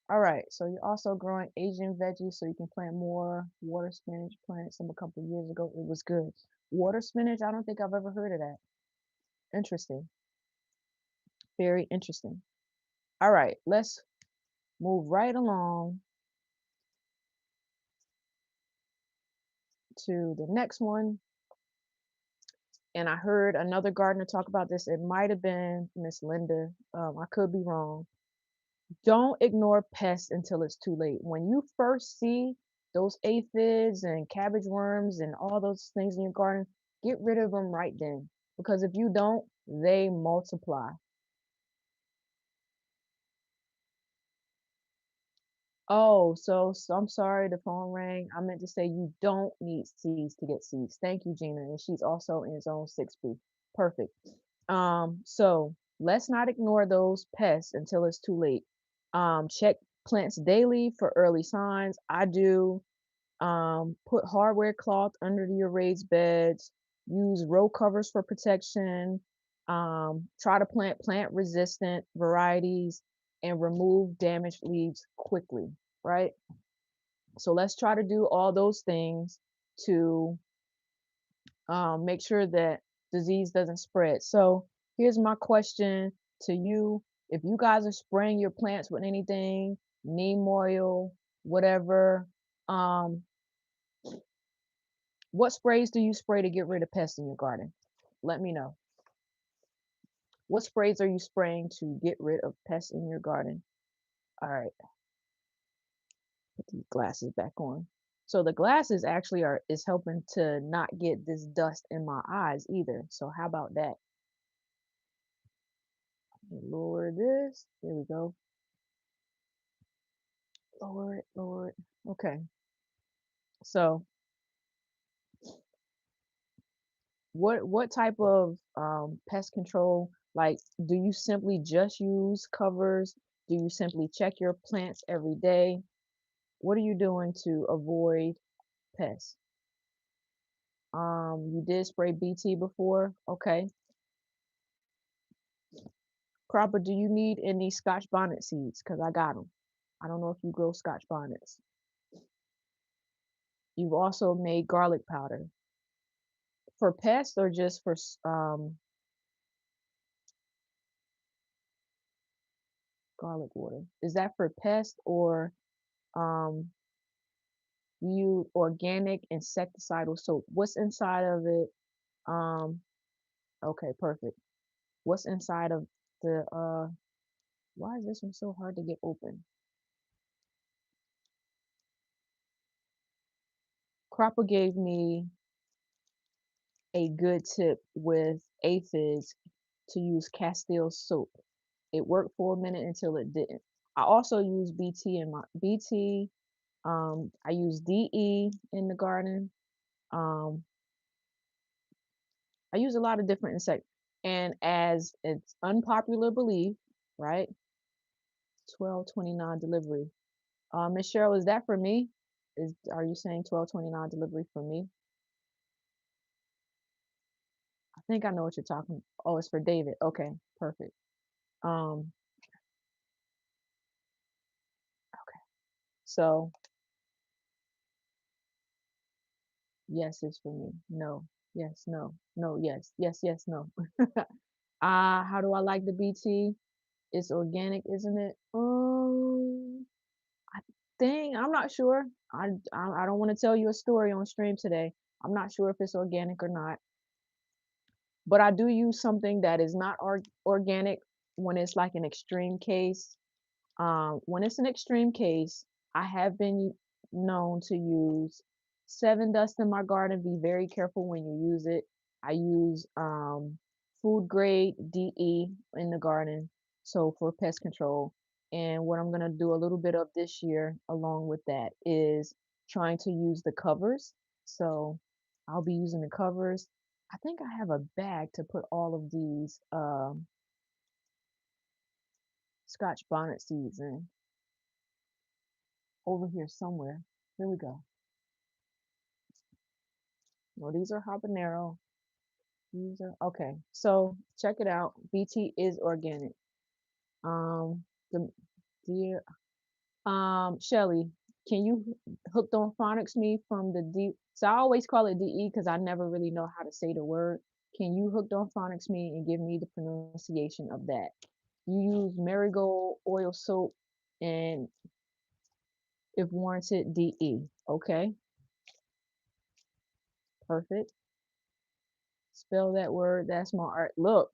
all right. So you're also growing Asian veggies, so you can plant more water spinach. Planted some a couple of years ago. It was good. Water spinach. I don't think I've ever heard of that. Interesting. Very interesting. All right. Let's move right along to the next one. And I heard another gardener talk about this. It might have been Miss Linda. I could be wrong. Don't ignore pests until it's too late. When you first see those aphids and cabbage worms and all those things in your garden, get rid of them right then. Because if you don't, they multiply. Oh, so I'm sorry the phone rang. I meant to say you don't need seeds to get seeds. Thank you, Gina. And she's also in zone 6B. Perfect. So let's not ignore those pests until it's too late. Check plants daily for early signs. I do. Put hardware cloth under your raised beds. Use row covers for protection. Try to plant plant resistant varieties and remove damaged leaves quickly, right? So let's try to do all those things to make sure that disease doesn't spread. So here's my question to you. If you guys are spraying your plants with anything, neem oil, whatever, um, what sprays do you spray to get rid of pests in your garden? Let me know. What sprays are you spraying to get rid of pests in your garden? All right, put these glasses back on. So the glasses actually are is helping to not get this dust in my eyes either. So how about that? Lower this. There we go. Lower it, lower it. Okay. So what type of pest control, like, do you simply just use covers? Do you simply check your plants every day? What are you doing to avoid pests? You did spray BT before. Okay. Cropper, do you need any Scotch bonnet seeds? Because I got them. I don't know if you grow Scotch bonnets. You've also made garlic powder for pests or just for garlic water. Is that for pests or um, you organic insecticidal soap? What's inside of it? Um, okay, perfect. What's inside of the why is this one so hard to get open? Cropper gave me a good tip with aphids to use Castile soap. It worked for a minute until it didn't. I also use BT in my BT. I use DE in the garden. Um, I use a lot of different insect, and as it's unpopular belief, right? 1229 delivery. Miss Cheryl, is that for me? Is are you saying 1229 delivery for me? I think I know what you're talking. Oh, it's for David. Okay, perfect. Um, okay. So yes, it's for me. No. Yes, no. No, yes. Yes, yes, no. How do I like the BT? It's organic, isn't it? I think I'm not sure. I don't want to tell you a story on stream today. I'm not sure if it's organic or not, but I do use something that is not organic when it's like an extreme case. When it's an extreme case, I have been known to use seven dust in my garden. Be very careful when you use it. I use food grade DE in the garden, so for pest control. And what I'm gonna do a little bit of this year, along with that, is trying to use the covers. So I'll be using the covers. I think I have a bag to put all of these Scotch bonnet seeds in. over here somewhere. Here we go. No, these are habanero. These are okay. So check it out. BT is organic. Um, the dear Shelly, can you hooked on phonics me from the D? So I always call it DE because I never really know how to say the word. Can you hooked on phonics me and give me the pronunciation of that? You use marigold oil soap and if warranted DE. Okay, perfect. Spell that word. That's my art. Look,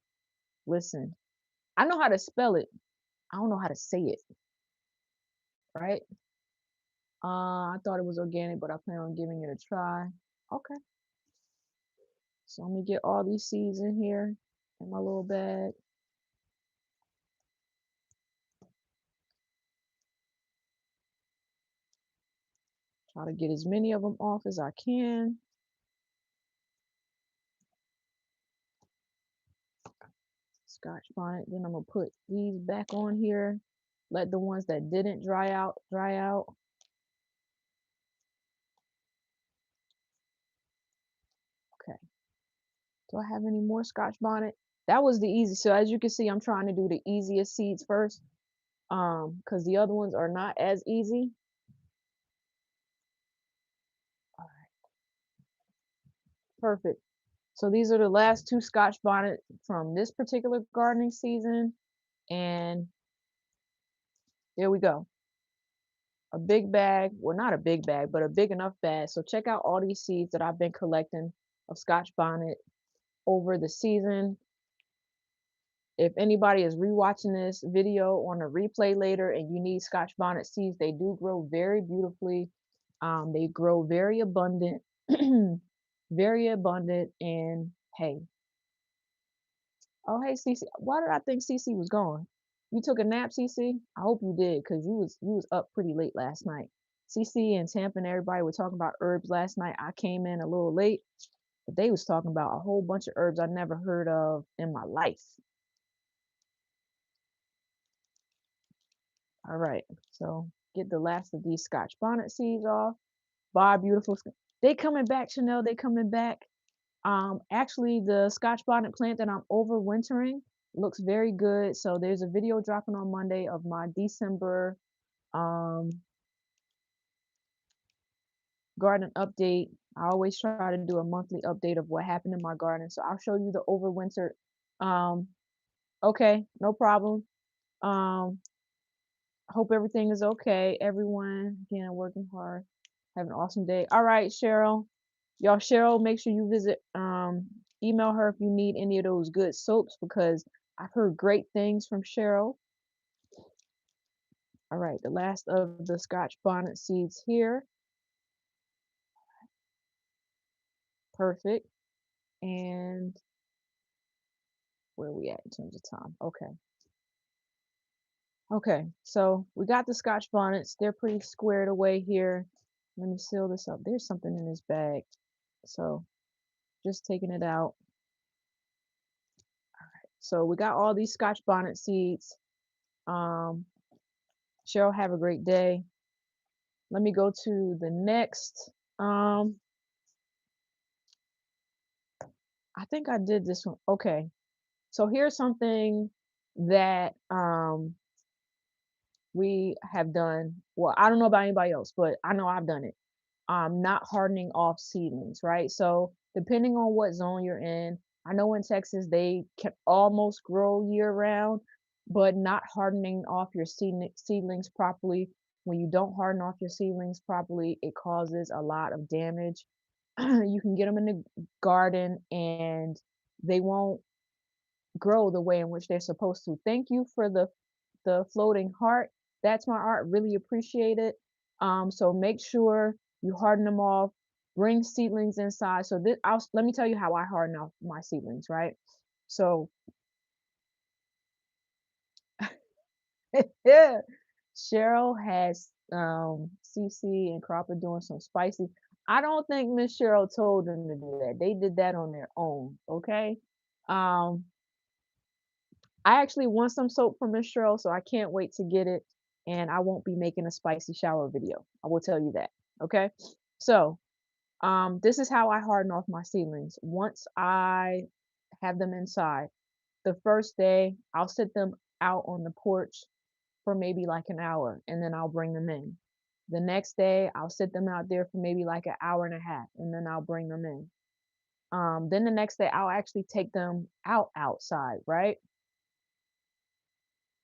listen. I know how to spell it. I don't know how to say it, right? I thought it was organic, but I plan on giving it a try. Okay. So let me get all these seeds in here in my little bag. Try to get as many of them off as I can. Scotch bonnet. Then I'm gonna put these back on here. Let the ones that didn't dry out, dry out. Okay. Do I have any more Scotch bonnet? That was the easy. So as you can see, I'm trying to do the easiest seeds first. Because the other ones are not as easy. All right, perfect. So these are the last two Scotch bonnet from this particular gardening season. And there we go. A big bag, well, not a big bag, but a big enough bag. So check out all these seeds that I've been collecting of Scotch bonnet over the season. If anybody is rewatching this video on a replay later and you need Scotch bonnet seeds, they do grow very beautifully. They grow very abundant, very abundant. And hey, oh hey Cece, why did I think Cece was gone? You took a nap, Cece? I hope you did, cause you was up pretty late last night. Cece and Tampa and everybody were talking about herbs last night. I came in a little late, but they was talking about a whole bunch of herbs I never heard of in my life. All right, so get the last of these Scotch bonnet seeds off. Bye, beautiful. They coming back, Chanel. They coming back. Actually, the Scotch bonnet plant that I'm overwintering looks very good. So there's a video dropping on Monday of my December um, garden update. I always try to do a monthly update of what happened in my garden. So I'll show you the overwintered. Um, okay, no problem. Um, hope everything is okay. Everyone, again, working hard. Have an awesome day. All right, Cheryl. Y'all, Cheryl, make sure you visit, email her if you need any of those good soaps because I've heard great things from Cheryl. All right, the last of the Scotch bonnet seeds here. Perfect. And where are we at in terms of time? Okay. Okay, so we got the Scotch bonnets. They're pretty squared away here. Let me seal this up. There's something in this bag. So just taking it out. So we got all these Scotch bonnet seeds. Um, Cheryl, have a great day. Let me go to the next. I think I did this one. Okay. So here's something that we have done. Well, I don't know about anybody else, but I know I've done it. Not hardening off seedlings, right? So depending on what zone you're in, I know in Texas they can almost grow year round, but not hardening off your seedlings properly. When you don't harden off your seedlings properly, it causes a lot of damage. You can get them in the garden and they won't grow the way in which they're supposed to. Thank you for the floating heart. That's my art. Really appreciate it. So make sure you harden them off. Bring seedlings inside. So this, let me tell you how I harden off my seedlings, right? So yeah, Cheryl has CC and Cropper doing some spicy. I don't think Miss Cheryl told them to do that. They did that on their own. Okay. Um, I actually want some soap from Miss Cheryl, so I can't wait to get it and I won't be making a spicy shower video. I will tell you that. Okay. So, this is how I harden off my seedlings. Once I have them inside, the first day I'll sit them out on the porch for maybe like an hour and then I'll bring them in. The next day I'll sit them out there for maybe like an hour and a half and then I'll bring them in. Then the next day I'll actually take them outside, right?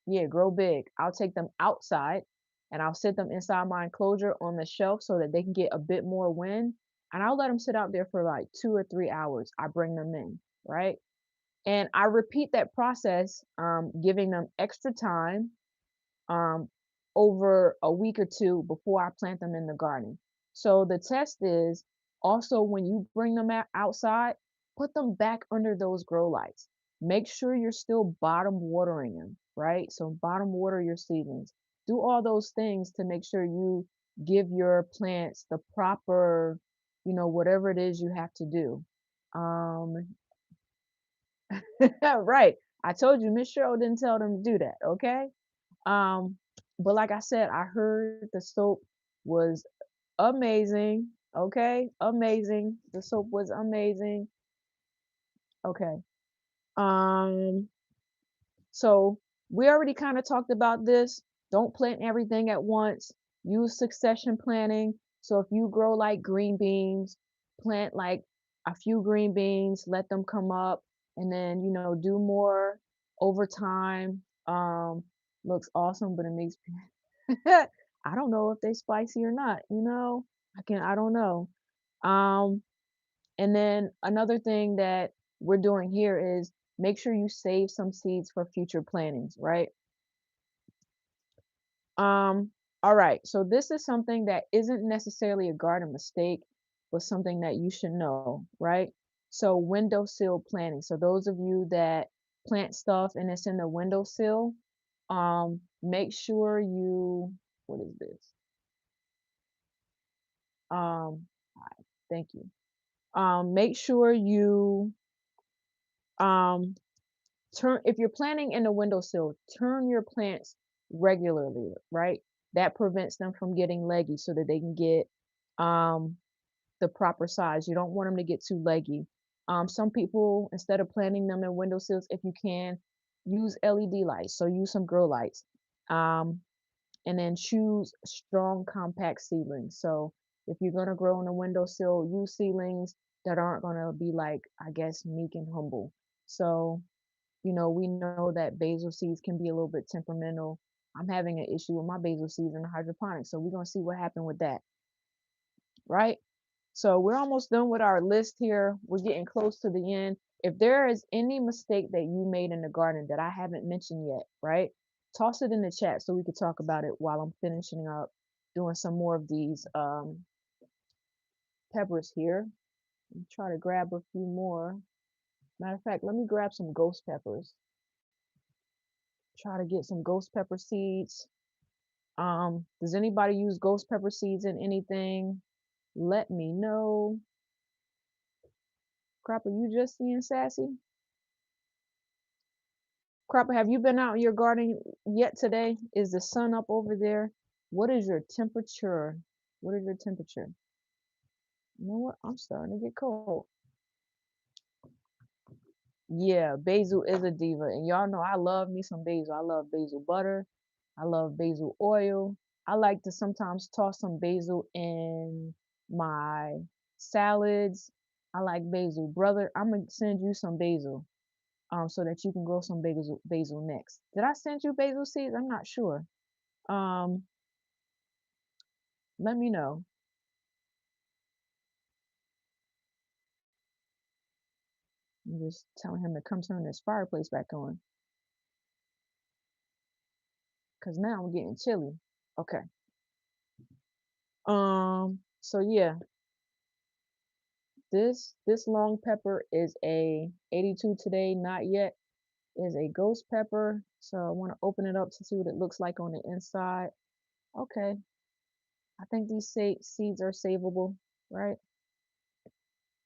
Yeah, grow big. I'll take them outside and I'll sit them inside my enclosure on the shelf so that they can get a bit more wind. And I'll let them sit out there for like 2 or 3 hours. I bring them in, right? And I repeat that process, giving them extra time um, over a week or two before I plant them in the garden. So the test is also when you bring them outside, put them back under those grow lights. Make sure you're still bottom watering them, right? So bottom water your seedlings. Do all those things to make sure you give your plants the proper, whatever it is you have to do. Um, right. I told you, Miss Cheryl didn't tell them to do that, okay? Um, but like I said, I heard the soap was amazing. Okay, amazing. The soap was amazing. Okay. Um, so we already kind of talked about this. Don't plant everything at once. Use succession planting. So if you grow like green beans, plant like a few green beans, let them come up, and then do more over time. Looks awesome, but it makes I don't know if they spicy or not. I don't know. Um, and then another thing that we're doing here is make sure you save some seeds for future plantings, right? Um, all right. So this is something that isn't necessarily a garden mistake, but something that you should know, right? So windowsill planting. So those of you that plant stuff and it's in the windowsill, make sure you, what is this? Thank you. Make sure you um, turn, if you're planting in the windowsill, turn your plants regularly, right? That prevents them from getting leggy so that they can get um, the proper size. You don't want them to get too leggy. Some people, instead of planting them in windowsills, if you can, use LED lights. So use some grow lights. Um, and then choose strong compact seedlings. So if you're going to grow on a windowsill, use seedlings that aren't going to be like, I guess, meek and humble. So, we know that basil seeds can be a little bit temperamental. I'm having an issue with my basil seeds in the hydroponics, so we're going to see what happened with that, right? So we're almost done with our list here. We're getting close to the end. If there is any mistake that you made in the garden that I haven't mentioned yet, right? Toss it in the chat so we could talk about it while I'm finishing up doing some more of these peppers here. Try to grab a few more. Matter of fact, let me grab some ghost peppers. Try to get some ghost pepper seeds. Does anybody use ghost pepper seeds in anything? Let me know. Crap, are you just seeing sassy? Cropper, have you been out in your garden yet today? Is the sun up over there? What is your temperature? What is your temperature? You know what? I'm starting to get cold. Yeah, basil is a diva. And y'all know I love me some basil. I love basil butter. I love basil oil. I like to sometimes toss some basil in my salads. I like basil. Brother, I'm going to send you some basil so that you can grow some basil next. Did I send you basil seeds? I'm not sure. Um, Let me know. I'm just telling him to come turn this fireplace back on. Cause now I'm getting chilly. Okay. So yeah, this long pepper is a 82 today, not yet. Is a ghost pepper. So I want to open it up to see what it looks like on the inside. Okay. I think these seeds are savable, right?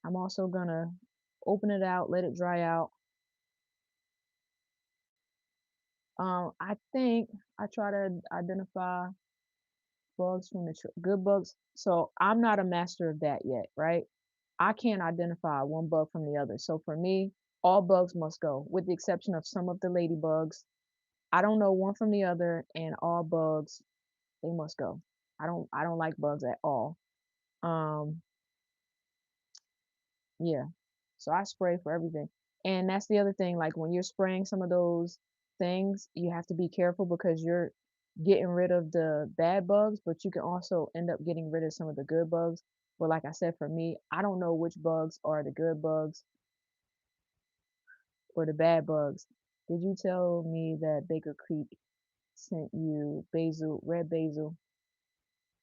I'm also gonna open it out, let it dry out. I think I try to identify bugs from the good bugs. So I'm not a master of that yet, right? I can't identify one bug from the other. So for me, all bugs must go, with the exception of some of the ladybugs. I don't know one from the other, and all bugs, they must go. I don't like bugs at all. Um, yeah. So I spray for everything. And that's the other thing, like when you're spraying some of those things, you have to be careful because you're getting rid of the bad bugs, but you can also end up getting rid of some of the good bugs. But like I said, for me, I don't know which bugs are the good bugs or the bad bugs. Did you tell me that Baker Creek sent you basil, red basil?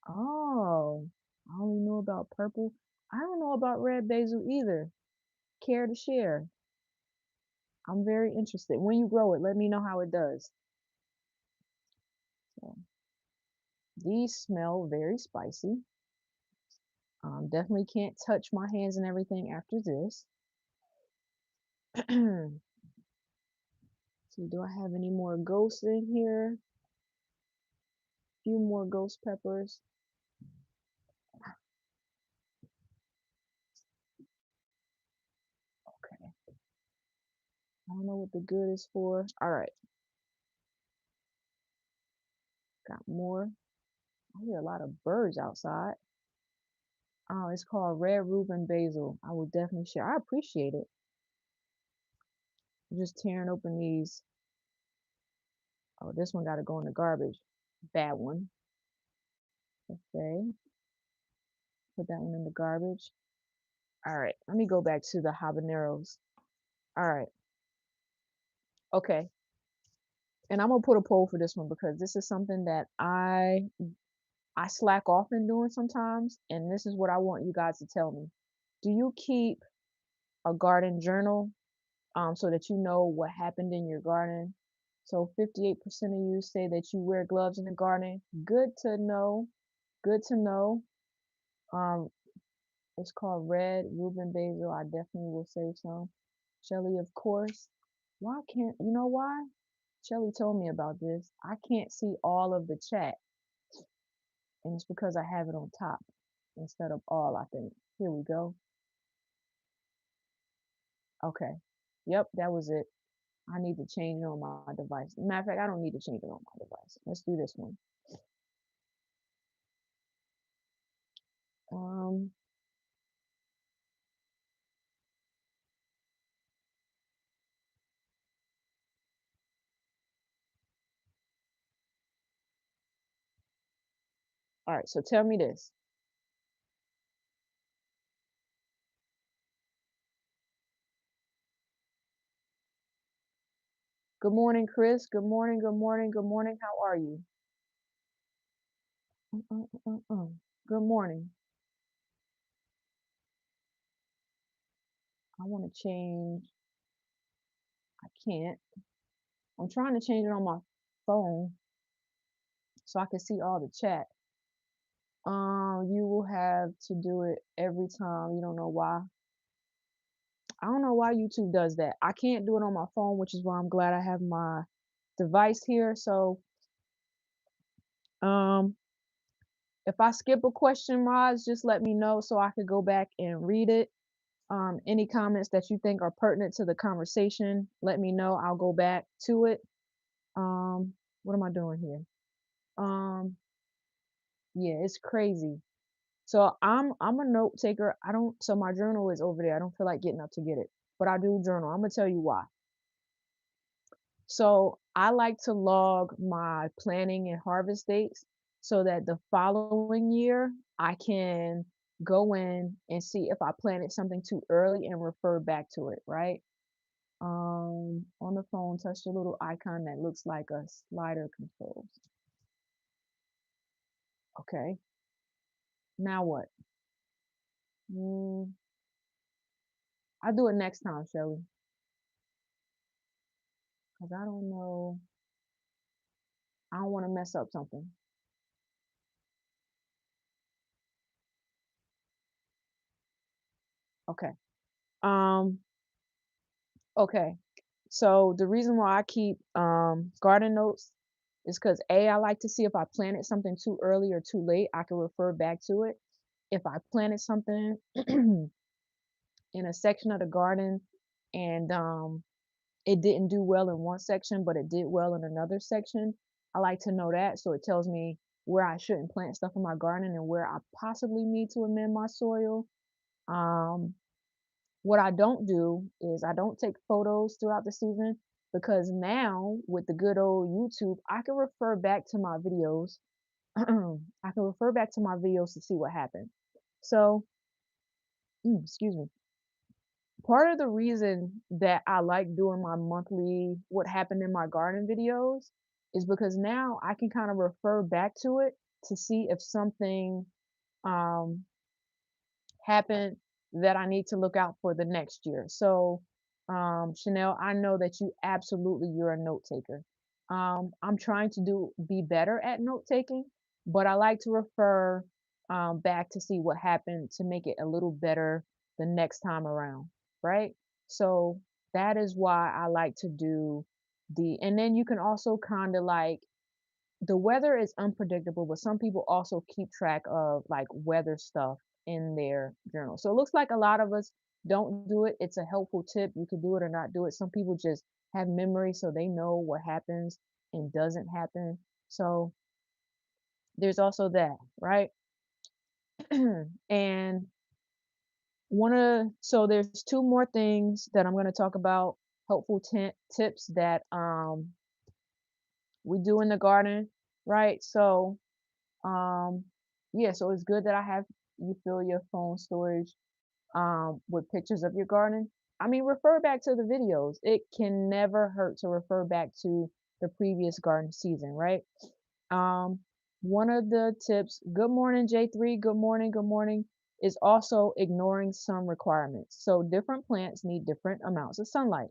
Oh, I only know about purple. I don't know about red basil either. Care to share? I'm very interested. When you grow it, let me know how it does. So these smell very spicy. Definitely can't touch my hands and everything after this. So do I have any more ghosts in here? Few more ghost peppers. Okay. I don't know what the good is for. All right. Got more. I hear a lot of birds outside. Oh, it's called red Reuben basil. I will definitely share. I appreciate it. I'm just tearing open these. Oh, this one got to go in the garbage. Bad one. Okay. Put that one in the garbage. All right. Let me go back to the habaneros. All right. Okay. And I'm gonna put a poll for this one because this is something that I slack off in doing sometimes, and this is what I want you guys to tell me. Do you keep a garden journal so that you know what happened in your garden? So 58% of you say that you wear gloves in the garden. Good to know. Good to know. Um, it's called red Reuben basil. I definitely will save some. Shelly, of course. Why can't you know why? Shelly told me about this. I can't see all of the chat, and it's because I have it on top instead of all, I think. Here we go. Okay. Yep, that was it. I need to change it on my device. Matter of fact, I don't need to change it on my device. Let's do this one. Um, all right, so tell me this. Good morning, Chris. Good morning, good morning, good morning. How are you? Mm, mm, mm, mm. Good morning. I want to change. I can't. I'm trying to change it on my phone so I can see all the chat. You will have to do it every time. You don't know why. I don't know why YouTube does that. I can't do it on my phone, which is why I'm glad I have my device here. So, um, if I skip a question, Roz, just let me know so I could go back and read it. Any comments that you think are pertinent to the conversation, let me know. I'll go back to it. What am I doing here? Um, yeah, it's crazy. So I'm a note taker. I don't so my journal is over there. I don't feel like getting up to get it. But I do journal. I'm gonna tell you why. So I like to log my planting and harvest dates so that the following year I can go in and see if I planted something too early and refer back to it, right? On the phone, touch the little icon that looks like a slider controls. Okay. Now what? Mm, I'll do it next time, Shelly, because I don't know. I don't want to mess up something. Okay. Um, okay. So the reason why I keep garden notes is because A, I like to see if I planted something too early or too late, I can refer back to it. If I planted something in a section of the garden and it didn't do well in one section, but it did well in another section, I like to know that so it tells me where I shouldn't plant stuff in my garden and where I possibly need to amend my soil. Um, what I don't do is I don't take photos throughout the season because now with the good old YouTube, I can refer back to my videos. I can refer back to my videos to see what happened. So, excuse me. Part of the reason that I like doing my monthly what happened in my garden videos is because now I can kind of refer back to it to see if something um happen that I need to look out for the next year. So, Chanel, I know that you're a note taker. I'm trying to be better at note taking, but I like to refer back to see what happened to make it a little better the next time around, right? So that is why I like to do and then you can also kind of like the weather is unpredictable, but some people also keep track of like weather stuff in their journal. So it looks like a lot of us don't do it. It's a helpful tip. You can do it or not do it. Some people just have memory so they know what happens and doesn't happen. So there's also that, right? And so there's two more things that I'm going to talk about, helpful tips that we do in the garden, right? So Um, yeah, so it's good that I have you fill your phone storage with pictures of your garden. I mean, refer back to the videos. It can never hurt to refer back to the previous garden season, right? Um, One of the tips, good morning, J3, good morning, is also ignoring some requirements. So different plants need different amounts of sunlight,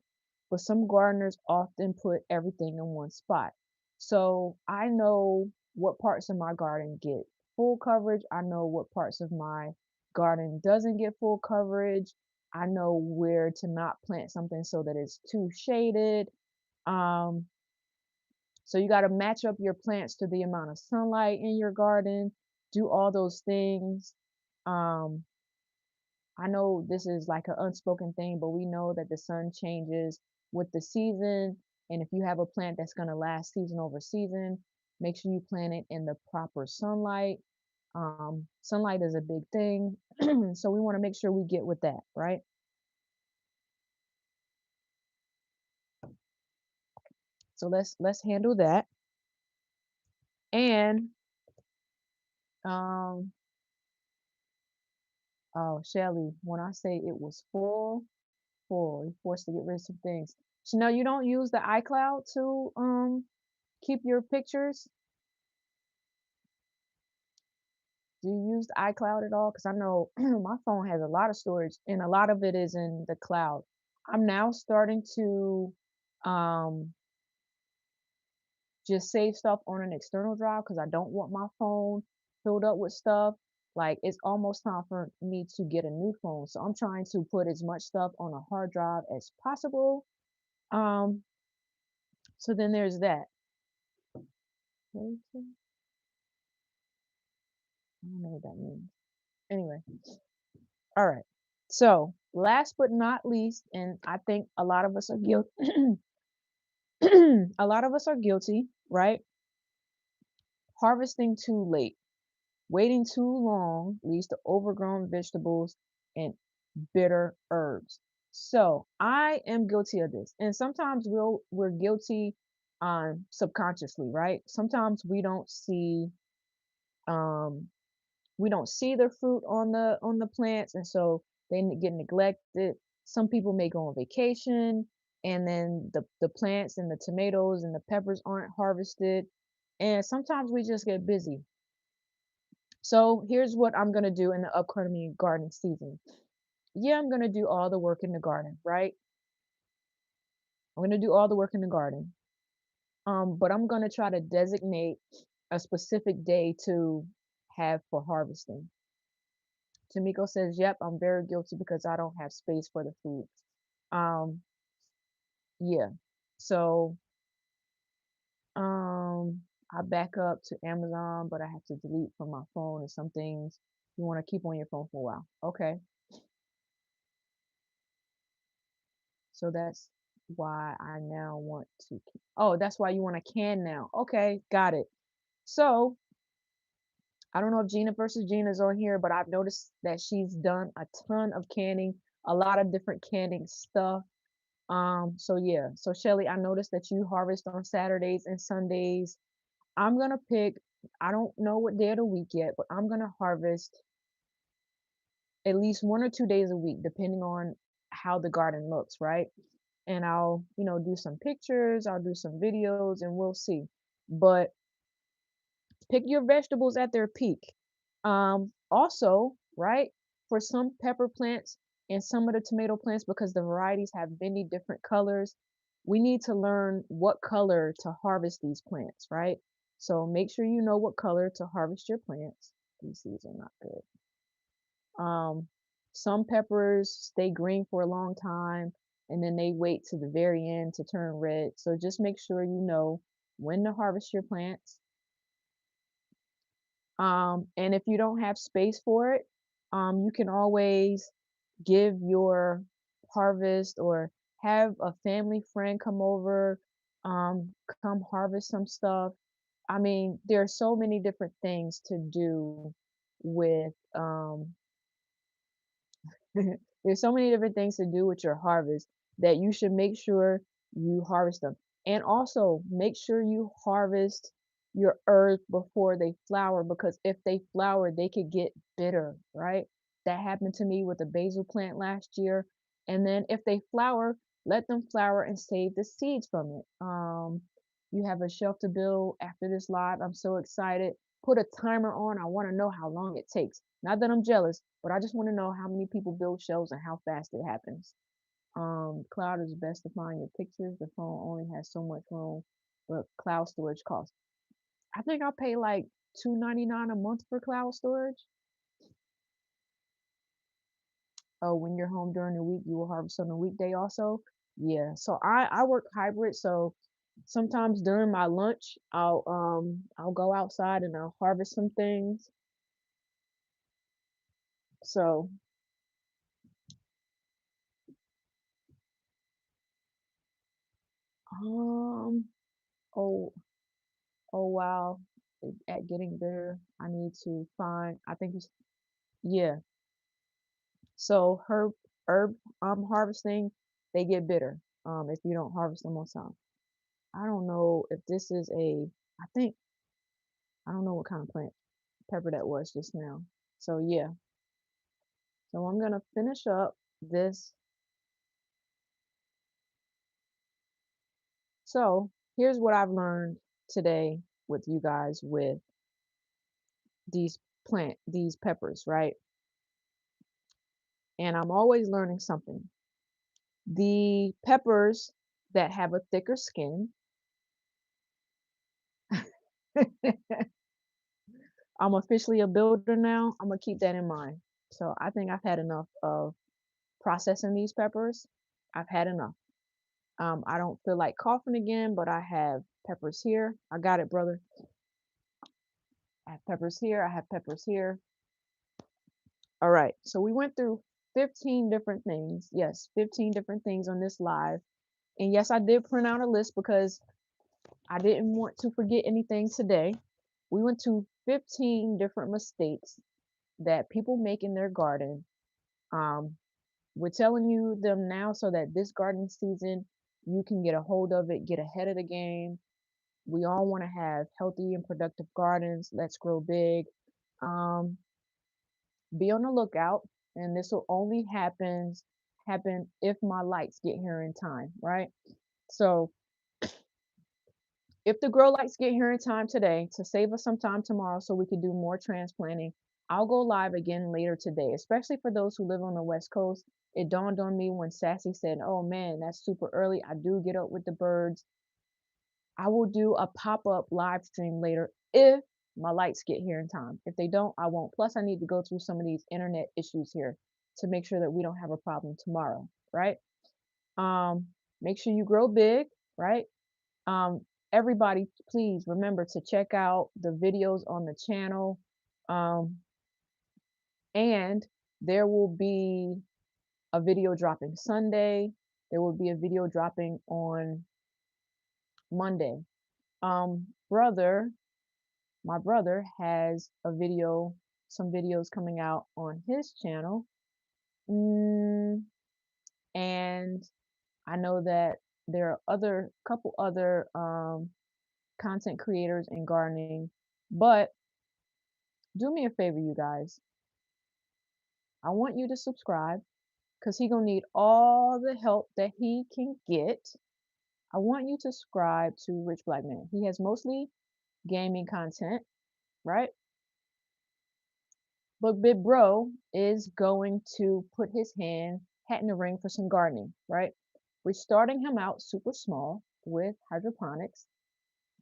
but some gardeners often put everything in one spot. So I know what parts of my garden get full coverage. I know what parts of my garden doesn't get full coverage. I know where to not plant something so that it's too shaded. Um, so you got to match up your plants to the amount of sunlight in your garden, do all those things. Um, I know this is like an unspoken thing, but we know that the sun changes with the season. And if you have a plant that's going to last season over season, make sure you plant it in the proper sunlight. Sunlight is a big thing. So we want to make sure we get with that, right? So let's handle that. And um, oh, Shelly, when I say it was full, you're forced to get rid of some things. Chanel, you don't use the iCloud to keep your pictures? Do you use the iCloud at all? Because I know my phone has a lot of storage and a lot of it is in the cloud. I'm now starting to um just save stuff on an external drive because I don't want my phone filled up with stuff. Like it's almost time for me to get a new phone. So I'm trying to put as much stuff on a hard drive as possible. Um, so then there's that. I don't know what that means. Anyway, all right. So last but not least, and I think a lot of us are guilty. A lot of us are guilty, right? Harvesting too late. Waiting too long leads to overgrown vegetables and bitter herbs. So I am guilty of this. And sometimes we're guilty subconsciously, right? Sometimes um we don't see the fruit on the plants and so get neglected. Some people may go on vacation and then the plants and the tomatoes and the peppers aren't harvested. And sometimes we just get busy. So here's what I'm gonna do in the upcoming gardening season. Yeah, I'm gonna do all the work in the garden, right? I'm gonna do all the work in the garden. But I'm gonna try to designate a specific day to have for harvesting. Tamiko says, "Yep, I'm very guilty because I don't have space for the food." Um, yeah. So, um, I back up to Amazon, but I have to delete from my phone and some things you want to keep on your phone for a while. Okay. So that's why I now want to keep, oh, that's why you want a can now. Okay, got it. So, I don't know if Gina versus Gina is on here, but I've noticed that she's done a ton of canning, a lot of different canning stuff. So yeah. So Shelly, I noticed that you harvest on Saturdays and Sundays. I'm gonna pick, I don't know what day of the week yet, but I'm gonna harvest at least 1 or 2 days a week, depending on how the garden looks, right? And I'll, do some pictures, I'll do some videos, and we'll see. But pick your vegetables at their peak. Also, right, for some pepper plants and some of the tomato plants, because the varieties have many different colors, we need to learn what color to harvest these plants, right? So make sure you know what color to harvest your plants. These seeds are not good. Some peppers stay green for a long time and then they wait to the very end to turn red. So just make sure you know when to harvest your plants. And if you don't have space for it, you can always give your harvest or have a family friend come over, come harvest some stuff. I mean, there are so many different things to do with there's so many different things to do with your harvest that you should make sure you harvest them. And also make sure you harvest your herbs before they flower because if they flower, they could get bitter, right? That happened to me with a basil plant last year. And then if they flower, let them flower and save the seeds from it. You have a shelf to build after this live. I'm so excited. Put a timer on. I want to know how long it takes. Not that I'm jealous, but I just want to know how many people build shelves and how fast it happens. Cloud is best to find your pictures. The phone only has so much room, but cloud storage costs. I think I'll pay like $2.99 a month for cloud storage. Oh, when you're home during the week, you will harvest on the weekday also. Yeah. So I work hybrid, so sometimes during my lunch, I'll go outside and I'll harvest some things. So, um, oh, oh wow, at getting bitter, I need to find, I think it's, yeah. So herb harvesting, they get bitter if you don't harvest them on time. I don't know if this is a, I think, I don't know what kind of plant pepper that was just now. So yeah. So I'm gonna finish up this. So here's what I've learned today with you guys with these peppers, right? And I'm always learning something. The peppers that have a thicker skin, I'm officially a builder now. I'm gonna keep that in mind. So I think I've had enough of processing these peppers. I've had enough. I don't feel like coughing again, but I have peppers here. I got it, brother. I have peppers here. I have peppers here. All right. So we went through 15 different things. Yes, 15 different things on this live. And yes, I did print out a list because I didn't want to forget anything today. We went to 15 different mistakes that people make in their garden. Um, we're telling you them now so that this gardening season you can get a hold of it, get ahead of the game. We all want to have healthy and productive gardens. Let's grow big. Um, be on the lookout, and this will only happen if my lights get here in time, right? So if the grow lights get here in time today to save us some time tomorrow so we can do more transplanting, I'll go live again later today, especially for those who live on the West Coast. It dawned on me when Sassy said, oh man, that's super early. I do get up with the birds. I will do a pop-up live stream later if my lights get here in time. If they don't, I won't. Plus, I need to go through some of these internet issues here to make sure that we don't have a problem tomorrow, right? Um, Make sure you grow big, right? Um, Everybody, please remember to check out the videos on the channel. Um, and there will be a video dropping Sunday. There will be a video dropping on Monday. Brother, my brother has some videos coming out on his channel. Mm, and I know that there are couple other content creators in gardening, but do me a favor, you guys. I want you to subscribe because he gonna need all the help that he can get. I want you to subscribe to Rich Black Man. He has mostly gaming content, right? But Big Bro is going to put his hat in the ring for some gardening, right? We're starting him out super small with hydroponics.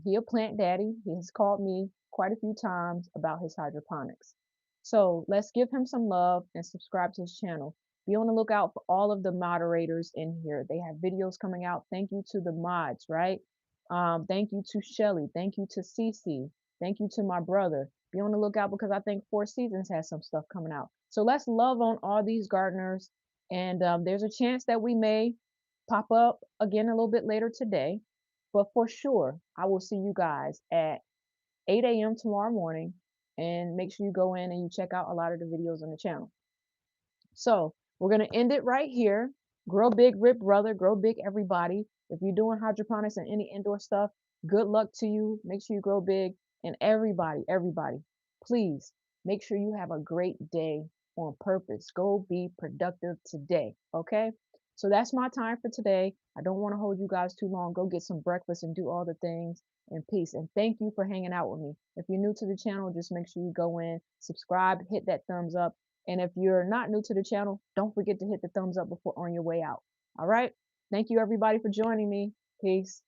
He a plant daddy. He has called me quite a few times about his hydroponics. So let's give him some love and subscribe to his channel. Be on the lookout for all of the moderators in here. They have videos coming out. Thank you to the mods, right? Thank you to Shelly. Thank you to Cece. Thank you to my brother. Be on the lookout because I think Four Seasons has some stuff coming out. So let's love on all these gardeners. And there's a chance that we may pop up again a little bit later today. But for sure, I will see you guys at 8 a.m. tomorrow morning. And make sure you go in and you check out a lot of the videos on the channel. So we're going to end it right here. Grow big, Rip Brother. Grow big, everybody. If you're doing hydroponics and any indoor stuff, good luck to you. Make sure you grow big. And everybody, please make sure you have a great day on purpose. Go be productive today. Okay? So that's my time for today. I don't want to hold you guys too long. Go get some breakfast and do all the things in peace. And thank you for hanging out with me. If you're new to the channel, just make sure you go in, subscribe, hit that thumbs up. And if you're not new to the channel, don't forget to hit the thumbs up before on your way out. All right. Thank you everybody for joining me. Peace.